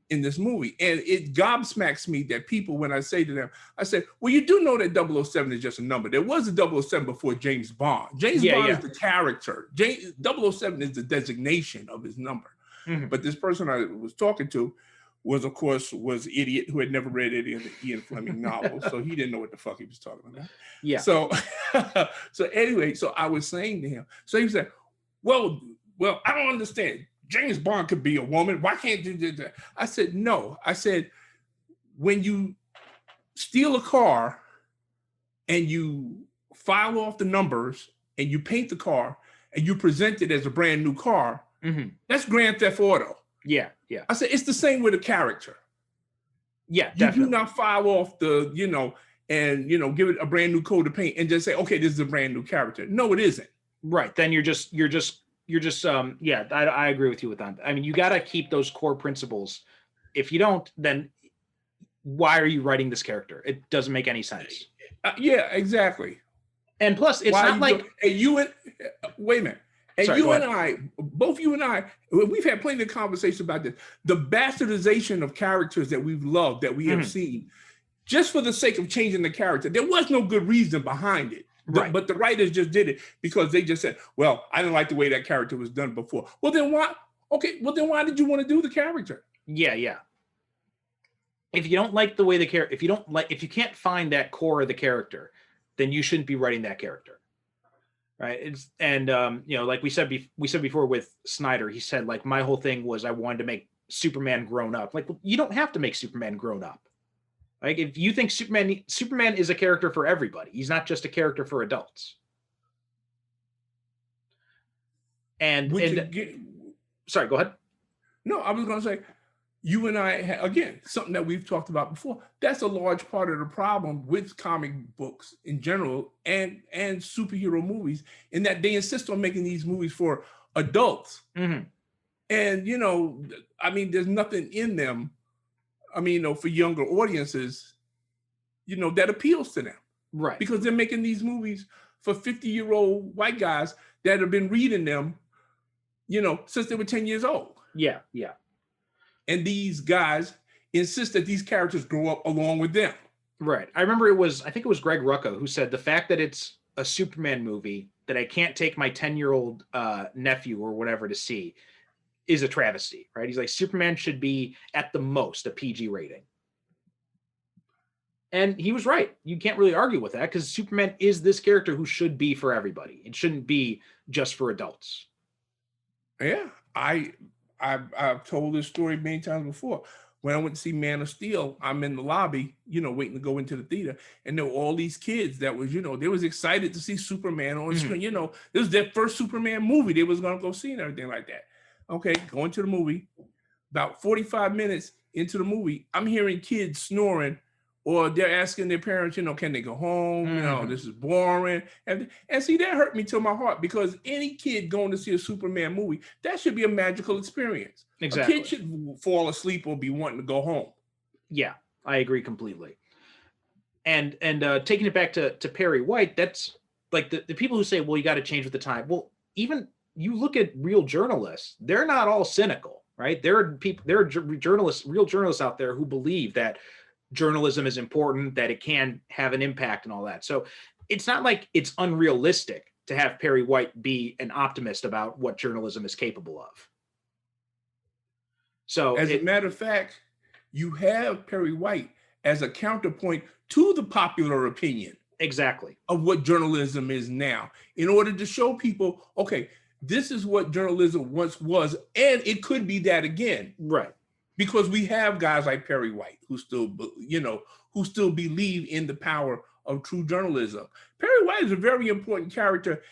Speaker 2: In this movie. And it gobsmacks me that people, when I say to them, I said, well, you do know that 007 is just a number. There was a 007 before James Bond. James Bond is the character. 007 is the designation of his number. But this person I was talking to was an idiot who had never read any of the Ian Fleming novels. So he didn't know what the fuck he was talking about.
Speaker 1: Yeah.
Speaker 2: So, anyway, so I was saying to him, so he said, well, I don't understand. James Bond could be a woman. Why can't you do that? I said, no. I said, when you steal a car and you file off the numbers and you paint the car and you present it as a brand new car, that's Grand Theft Auto.
Speaker 1: Yeah.
Speaker 2: I said, it's the same with a character.
Speaker 1: Yeah,
Speaker 2: definitely. You do not file off the, and, give it a brand new coat of paint and just say, okay, this is a brand new character. No, it isn't.
Speaker 1: Right. Then you're just I agree with you with that. I mean, you got to keep those core principles. If you don't, then why are you writing this character? It doesn't make any sense.
Speaker 2: Yeah, exactly.
Speaker 1: And plus, it's not like
Speaker 2: wait a minute. And both you and I, we've had plenty of conversations about this. The bastardization of characters that we've loved, that we have seen, just for the sake of changing the character. There was no good reason behind it. Right. But the writers just did it because they just said, well, I didn't like the way that character was done before. Well, then why? Okay, well, then why did you want to do the character?
Speaker 1: Yeah. If you don't like the way if you can't find that core of the character, then you shouldn't be writing that character. Right. Like we said before with Snyder, he said, like, my whole thing was I wanted to make Superman grown up. Like, you don't have to make Superman grown up. Like, if you think Superman is a character for everybody, he's not just a character for adults. Sorry, go ahead.
Speaker 2: No, I was going to say, you and I, again, something that we've talked about before, that's a large part of the problem with comic books in general and superhero movies, in that they insist on making these movies for adults. And, there's nothing in them, for younger audiences, that appeals to them.
Speaker 1: Right.
Speaker 2: Because they're making these movies for 50-year-old white guys that have been reading them, since they were 10 years old.
Speaker 1: Yeah.
Speaker 2: And these guys insist that these characters grow up along with them.
Speaker 1: Right. I remember I think it was Greg Rucka who said the fact that it's a Superman movie that I can't take my 10-year-old nephew or whatever to see is a travesty, right? He's like, Superman should be at the most a PG rating. And he was right. You can't really argue with that because Superman is this character who should be for everybody. It shouldn't be just for adults.
Speaker 2: Yeah, I've told this story many times before. When I went to see Man of Steel, I'm in the lobby, waiting to go into the theater. And there were all these kids that was, they was excited to see Superman on screen. This was their first Superman movie they was going to go see and everything like that. Okay, going to the movie. About 45 minutes into the movie, I'm hearing kids snoring, or they're asking their parents, can they go home? This is boring. And see, that hurt me to my heart, because any kid going to see a Superman movie, that should be a magical experience.
Speaker 1: Exactly.
Speaker 2: A kid should fall asleep or be wanting to go home.
Speaker 1: Yeah, I agree completely. And taking it back to Perry White, that's like the people who say, well, you got to change with the time. Well, even you look at real journalists, they're not all cynical, right? There are people, there are journalists, real journalists out there who believe that journalism is important, that it can have an impact and all that. So it's not like it's unrealistic to have Perry White be an optimist about what journalism is capable of. So
Speaker 2: as a matter of fact, you have Perry White as a counterpoint to the popular opinion.
Speaker 1: Exactly.
Speaker 2: Of what journalism is now, in order to show people, okay, this is what journalism once was, and it could be that again.
Speaker 1: Right.
Speaker 2: Because we have guys like Perry White who still, who still believe in the power of true journalism. Perry White is a very important character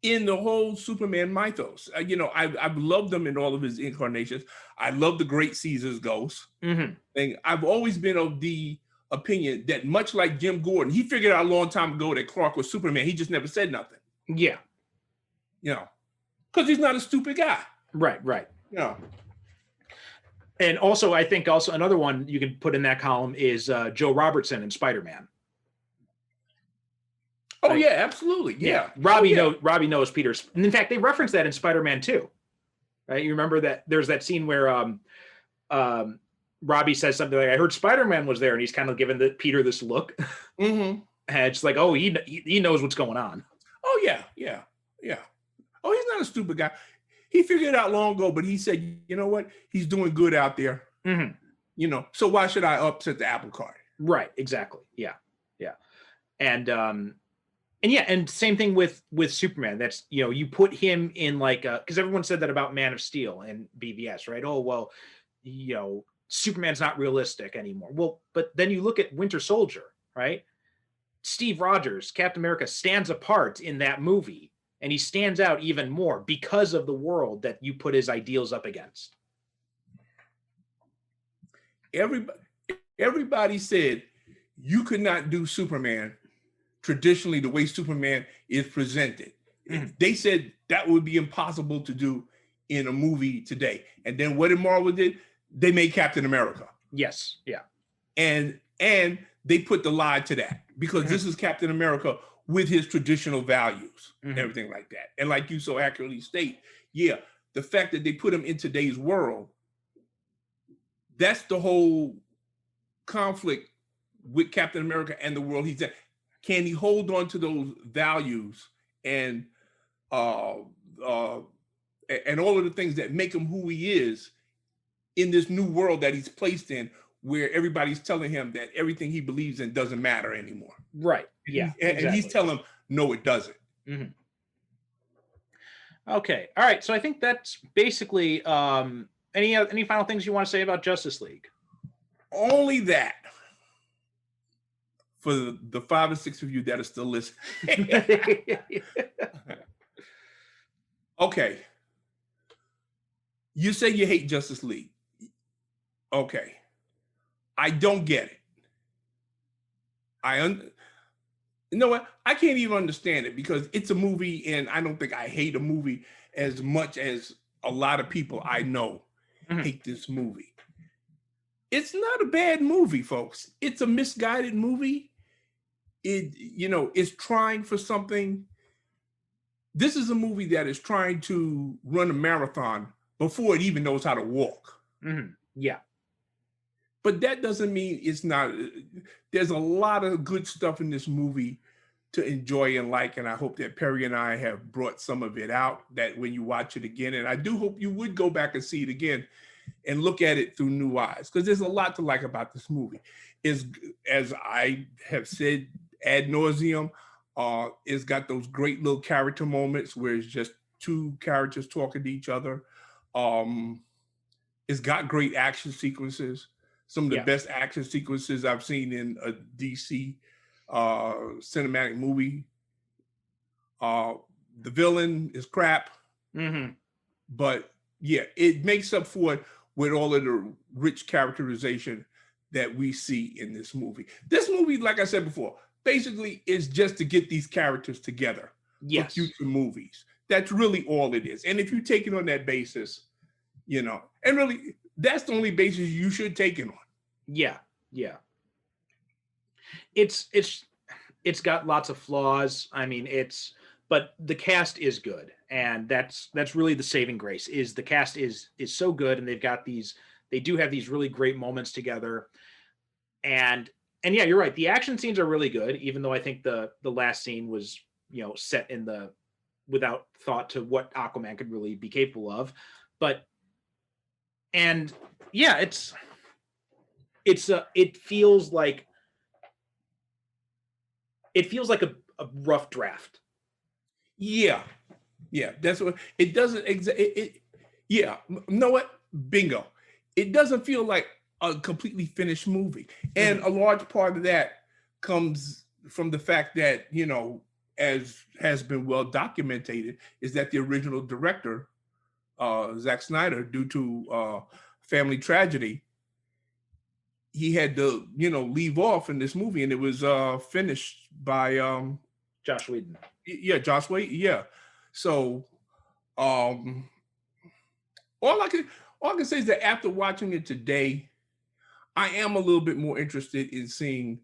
Speaker 2: in the whole Superman mythos. I've loved him in all of his incarnations. I love the Great Caesar's Ghost. And I've always been of the opinion that, much like Jim Gordon, he figured out a long time ago that Clark was Superman. He just never said nothing.
Speaker 1: Yeah.
Speaker 2: Because he's not a stupid guy.
Speaker 1: Right. And also, I think also another one you can put in that column is Joe Robertson in Spider-Man.
Speaker 2: Oh, yeah, absolutely. Yeah.
Speaker 1: Robbie knows Peter's. And in fact, they reference that in Spider-Man 2. Right? You remember that there's that scene where Robbie says something like, I heard Spider-Man was there, and he's kind of giving Peter this look. And it's like, oh, he knows what's going on.
Speaker 2: Oh, yeah. Oh, he's not a stupid guy. He figured it out long ago, but he said, you know what? He's doing good out there. So why should I upset the apple cart?
Speaker 1: Right, exactly. Yeah. And same thing with Superman. That's, you put him in like, because everyone said that about Man of Steel and BVS, right? Oh, well, Superman's not realistic anymore. Well, but then you look at Winter Soldier, right? Steve Rogers, Captain America, stands apart in that movie, and he stands out even more because of the world that you put his ideals up against.
Speaker 2: Everybody said you could not do Superman traditionally the way Superman is presented. They said that would be impossible to do in a movie today. And then what did Marvel did? They made Captain America.
Speaker 1: Yes. Yeah.
Speaker 2: And they put the lie to that, because this is Captain America with his traditional values and everything like that. And like you so accurately state, the fact that they put him in today's world, that's the whole conflict with Captain America and the world he's in. Can he hold on to those values and all of the things that make him who he is in this new world that he's placed in, where everybody's telling him that everything he believes in doesn't matter anymore?
Speaker 1: Right. Yeah.
Speaker 2: And he's telling him, no, it doesn't.
Speaker 1: Okay. All right. So I think that's basically any final things you want to say about Justice League?
Speaker 2: Only that, for the 5 or 6 of you that are still listening. Okay. You say you hate Justice League. Okay. I don't get it. You know what? I can't even understand it, because it's a movie, and I don't think I hate a movie as much as a lot of people I know hate this movie. It's not a bad movie, folks. It's a misguided movie. It's trying for something. This is a movie that is trying to run a marathon before it even knows how to walk.
Speaker 1: Yeah.
Speaker 2: But that doesn't mean it's not. There's a lot of good stuff in this movie to enjoy and like, and I hope that Perry and I have brought some of it out, that when you watch it again, and I do hope you would go back and see it again and look at it through new eyes, because there's a lot to like about this movie. As I have said ad nauseum, it's got those great little character moments where it's just two characters talking to each other. It's got great action sequences. Some of the best action sequences I've seen in a DC cinematic movie. The villain is crap, but it makes up for it with all of the rich characterization that we see in this movie. This movie, like I said before, basically is just to get these characters together for future movies. That's really all it is. And if you take it on that basis, and really, that's the only basis you should take it on.
Speaker 1: Yeah. it's got lots of flaws. I mean, but the cast is good, and that's really the saving grace. Is the cast is so good, and they do have these really great moments together, and yeah, you're right. The action scenes are really good, even though I think the last scene was set in the without thought to what Aquaman could really be capable of, but and yeah, it feels like a rough draft.
Speaker 2: Yeah, that's what it doesn't. Yeah, you know what? Bingo. It doesn't feel like a completely finished movie, and a large part of that comes from the fact that as has been well documented, is that the original director, Zack Snyder, due to family tragedy, he had to leave off in this movie, and it was finished by
Speaker 1: Joss Whedon.
Speaker 2: Yeah, Joss Whedon. Yeah. So all I can say is that after watching it today, I am a little bit more interested in seeing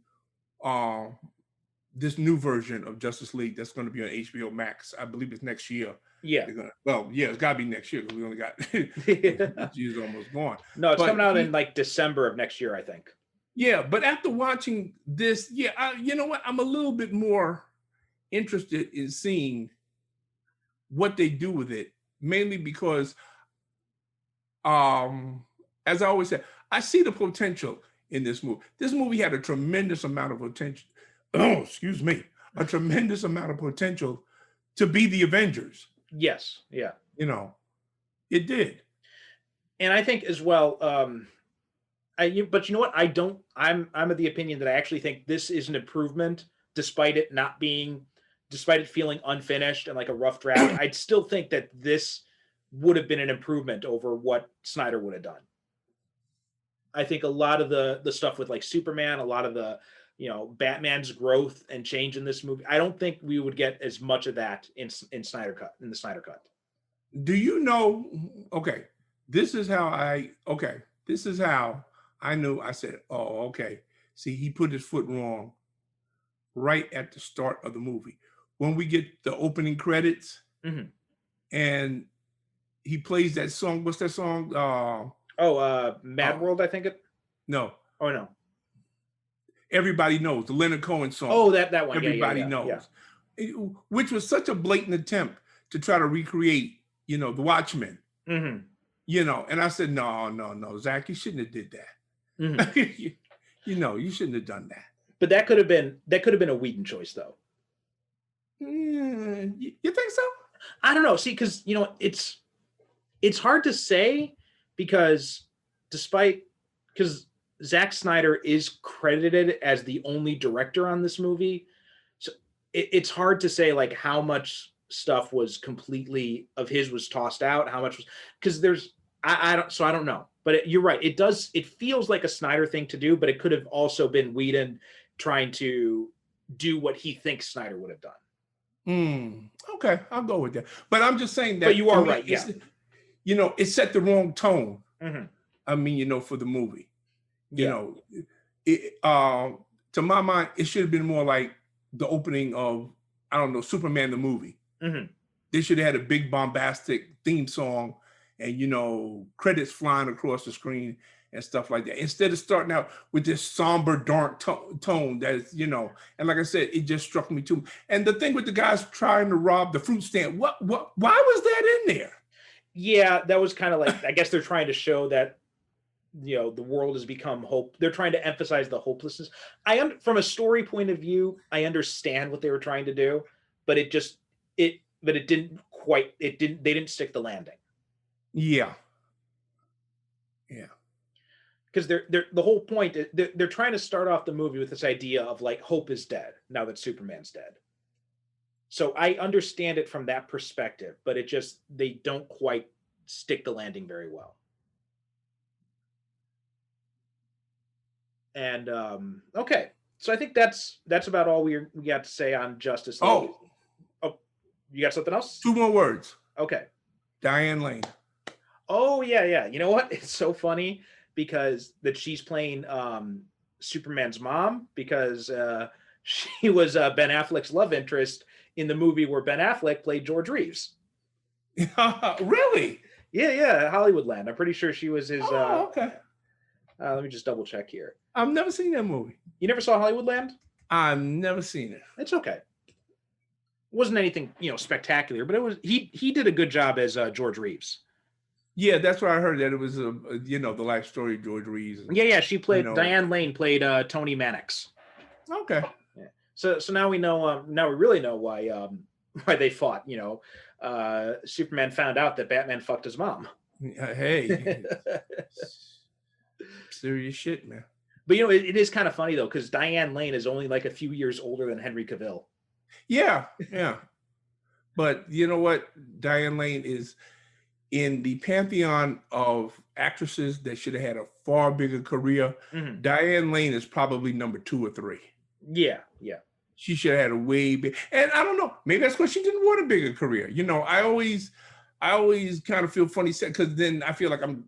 Speaker 2: this new version of Justice League that's going to be on HBO Max. I believe it's next year.
Speaker 1: Yeah.
Speaker 2: It's got to be next year because we only got this year's almost gone.
Speaker 1: No, it's coming out in like December of next year, I think.
Speaker 2: Yeah, but after watching this, you know what? I'm a little bit more interested in seeing what they do with it, mainly because, as I always say, I see the potential in this movie. This movie had a tremendous amount of potential. Oh, excuse me, a tremendous amount of potential to be the Avengers.
Speaker 1: Yes, yeah.
Speaker 2: It did.
Speaker 1: And I think as well, but you know what? I'm of the opinion that I actually think this is an improvement, despite it feeling unfinished and like a rough draft. I'd still think that this would have been an improvement over what Snyder would have done. I think a lot of the stuff with like Superman, a lot of the Batman's growth and change in this movie, I don't think we would get as much of that in the Snyder Cut.
Speaker 2: Do you know? Okay, this is how I knew. I said, "Oh, okay." See, he put his foot wrong right at the start of the movie when we get the opening credits, and he plays that song. What's that song?
Speaker 1: Mad World, I think it.
Speaker 2: No.
Speaker 1: Oh no.
Speaker 2: Everybody Knows, the Leonard Cohen song.
Speaker 1: Oh, that one.
Speaker 2: Everybody Knows, which was such a blatant attempt to try to recreate, the Watchmen. And I said, no, Zach, you shouldn't have did that. You shouldn't have done that.
Speaker 1: But that could have been a Whedon choice, though.
Speaker 2: You think so?
Speaker 1: I don't know. See, because it's hard to say because Zack Snyder is credited as the only director on this movie, so it's hard to say like how much stuff was completely of his was tossed out, how much was because I don't know. But you're right. It feels like a Snyder thing to do, but it could have also been Whedon trying to do what he thinks Snyder would have done.
Speaker 2: Okay, I'll go with that. But I'm just saying that.
Speaker 1: But you are right. Yeah.
Speaker 2: It set the wrong tone. I mean, for the movie. To my mind, it should have been more like the opening of, I don't know, Superman the movie. They should have had a big bombastic theme song and, credits flying across the screen and stuff like that. Instead of starting out with this somber, dark tone that is, and like I said, it just struck me too. And the thing with the guys trying to rob the fruit stand, why was that in there?
Speaker 1: Yeah, that was kind of like, I guess they're trying to show that, the world has become hope. They're trying to emphasize the hopelessness. From a story point of view, I understand what they were trying to do, but they didn't stick the landing.
Speaker 2: Yeah.
Speaker 1: Because the whole point is they're trying to start off the movie with this idea of like hope is dead now that Superman's dead. So I understand it from that perspective, but they don't quite stick the landing very well. And okay, so I think that's about all we got to say on Justice League. Oh, you got something else?
Speaker 2: 2 more words.
Speaker 1: Okay.
Speaker 2: Diane Lane.
Speaker 1: Oh yeah. You know what? It's so funny because that she's playing Superman's mom because she was Ben Affleck's love interest in the movie where Ben Affleck played George Reeves.
Speaker 2: Really?
Speaker 1: Yeah, Hollywoodland. I'm pretty sure she was his.
Speaker 2: Okay.
Speaker 1: Let me just double check here.
Speaker 2: I've never seen that movie.
Speaker 1: You never saw Hollywoodland?
Speaker 2: I've never seen it.
Speaker 1: It's okay. It wasn't anything, spectacular, but it was. He did a good job as George Reeves.
Speaker 2: Yeah, that's where I heard that it was, the life story of George Reeves.
Speaker 1: Yeah. She played Diane Lane played Tony Mannix.
Speaker 2: Okay.
Speaker 1: Yeah. So now we know. Now we really know why they fought. Superman found out that Batman fucked his mom.
Speaker 2: Hey, serious shit, man.
Speaker 1: But it is kind of funny though, because Diane Lane is only like a few years older than Henry Cavill.
Speaker 2: Yeah. But you know what? Diane Lane is in the pantheon of actresses that should have had a far bigger career.
Speaker 1: Mm-hmm.
Speaker 2: Diane Lane is probably number 2 or 3.
Speaker 1: Yeah.
Speaker 2: She should have had a way big, and I don't know, maybe that's because she didn't want a bigger career. I always kind of feel funny because then I feel like I'm,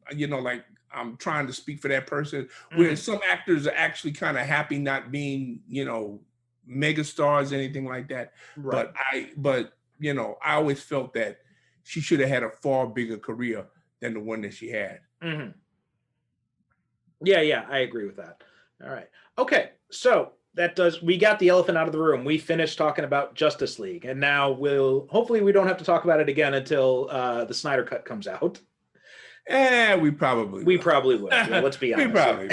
Speaker 2: I'm trying to speak for that person. Whereas some actors are actually kind of happy not being, mega stars, anything like that.
Speaker 1: Right.
Speaker 2: But I always felt that she should have had a far bigger career than the one that she had.
Speaker 1: Mm-hmm. Yeah, I agree with that. All right. Okay, so we got the elephant out of the room. We finished talking about Justice League, and now hopefully we don't have to talk about it again until the Snyder Cut comes out.
Speaker 2: We probably
Speaker 1: will. Yeah, let's be honest.
Speaker 2: We probably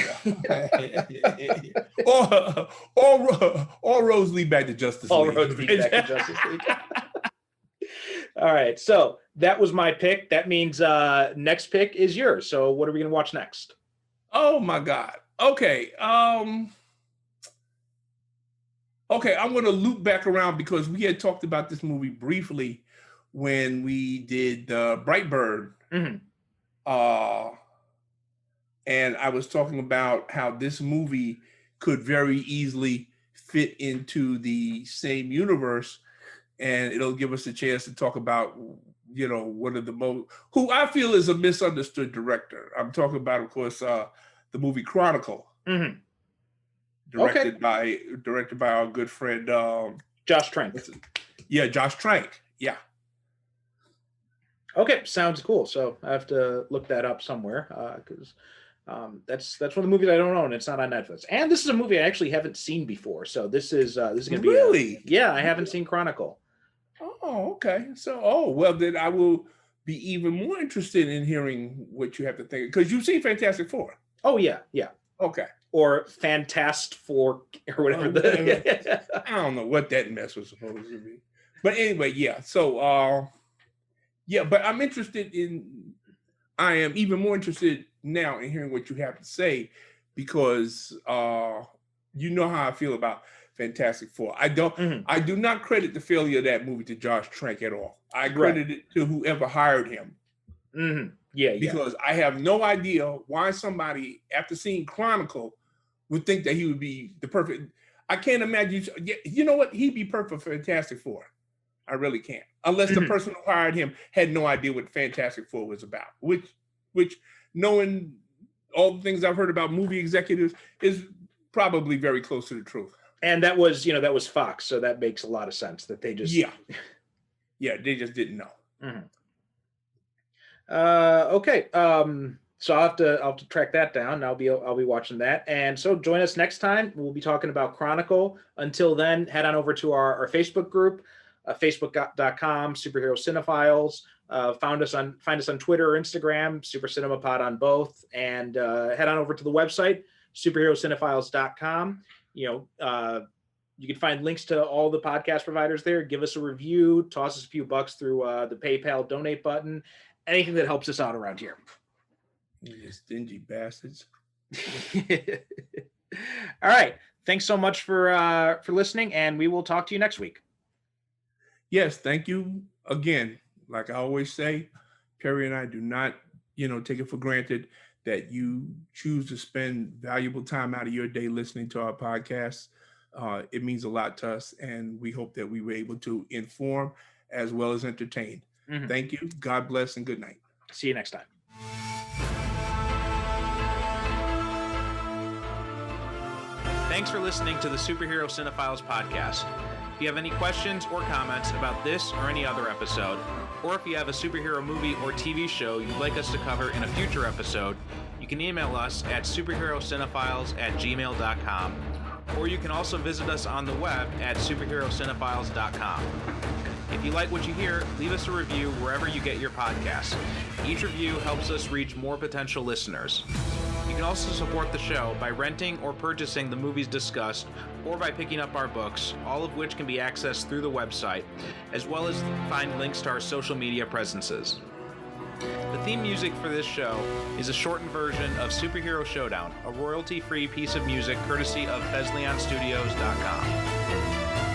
Speaker 2: will. All roads lead back to Justice League.
Speaker 1: All roads lead back to Justice League. All right, so that was my pick. That means next pick is yours. So what are we going to watch next?
Speaker 2: Oh my God. Okay. Okay, I'm going to loop back around because we had talked about this movie briefly when we did Brightburn.
Speaker 1: Mm-hmm.
Speaker 2: And I was talking about how this movie could very easily fit into the same universe, and it'll give us a chance to talk about, one of the most, who I feel is a misunderstood director. I'm talking about, of course, the movie Chronicle.
Speaker 1: Mm-hmm.
Speaker 2: Directed by our good friend
Speaker 1: Josh Trank.
Speaker 2: Yeah, Josh Trank. Yeah.
Speaker 1: Okay, sounds cool. So I have to look that up somewhere because that's one of the movies I don't own. It's not on Netflix, and this is a movie I actually haven't seen before. So this is going to be
Speaker 2: really.
Speaker 1: I haven't seen Chronicle.
Speaker 2: Oh, okay. So, well, then I will be even more interested in hearing what you have to think, because you've seen Fantastic Four.
Speaker 1: Oh yeah.
Speaker 2: Okay.
Speaker 1: Or Fantast Four or whatever.
Speaker 2: I don't know what that mess was supposed to be. But anyway, yeah. So, but I am even more interested now in hearing what you have to say, because you know how I feel about Fantastic Four. I do not credit the failure of that movie to Josh Trank at all. I credit it to whoever hired him.
Speaker 1: Mm-hmm. Yeah.
Speaker 2: Because I have no idea why somebody, after seeing Chronicle, would think that he would be the perfect. I can't imagine. You know what? He'd be perfect for Fantastic Four. I really can't. Unless the person who hired him had no idea what Fantastic Four was about, which knowing all the things I've heard about movie executives is probably very close to the truth.
Speaker 1: And that was Fox, so that makes a lot of sense that they just
Speaker 2: they just didn't know.
Speaker 1: Mm-hmm. Okay. So I'll have to track that down. I'll be watching that. And so join us next time. We'll be talking about Chronicle. Until then, head on over to our Facebook group, facebook.com, Superhero Cinephiles. Find us on Twitter or Instagram, Super Cinema Pod on both. And head on over to the website, superherocinephiles.com. You can find links to all the podcast providers there. Give us a review, toss us a few bucks through the PayPal donate button. Anything that helps us out around here.
Speaker 2: You stingy bastards.
Speaker 1: All right. Thanks so much for listening, and we will talk to you next week.
Speaker 2: Yes, thank you again. Like I always say, Perry and I do not, take it for granted that you choose to spend valuable time out of your day listening to our podcast. It means a lot to us, and we hope that we were able to inform as well as entertain. Mm-hmm. Thank you. God bless and good night.
Speaker 1: See you next time. Thanks for listening to the Superhero Cinephiles podcast. If you have any questions or comments about this or any other episode, or if you have a superhero movie or TV show you'd like us to cover in a future episode, you can email us at superherocinephiles@gmail.com, or you can also visit us on the web at superherocinephiles.com. If you like what you hear, leave us a review wherever you get your podcasts. Each review helps us reach more potential listeners. You can also support the show by renting or purchasing the movies discussed, or by picking up our books, all of which can be accessed through the website, as well as find links to our social media presences. The theme music for this show is a shortened version of Superhero Showdown, a royalty-free piece of music courtesy of BesleonStudios.com.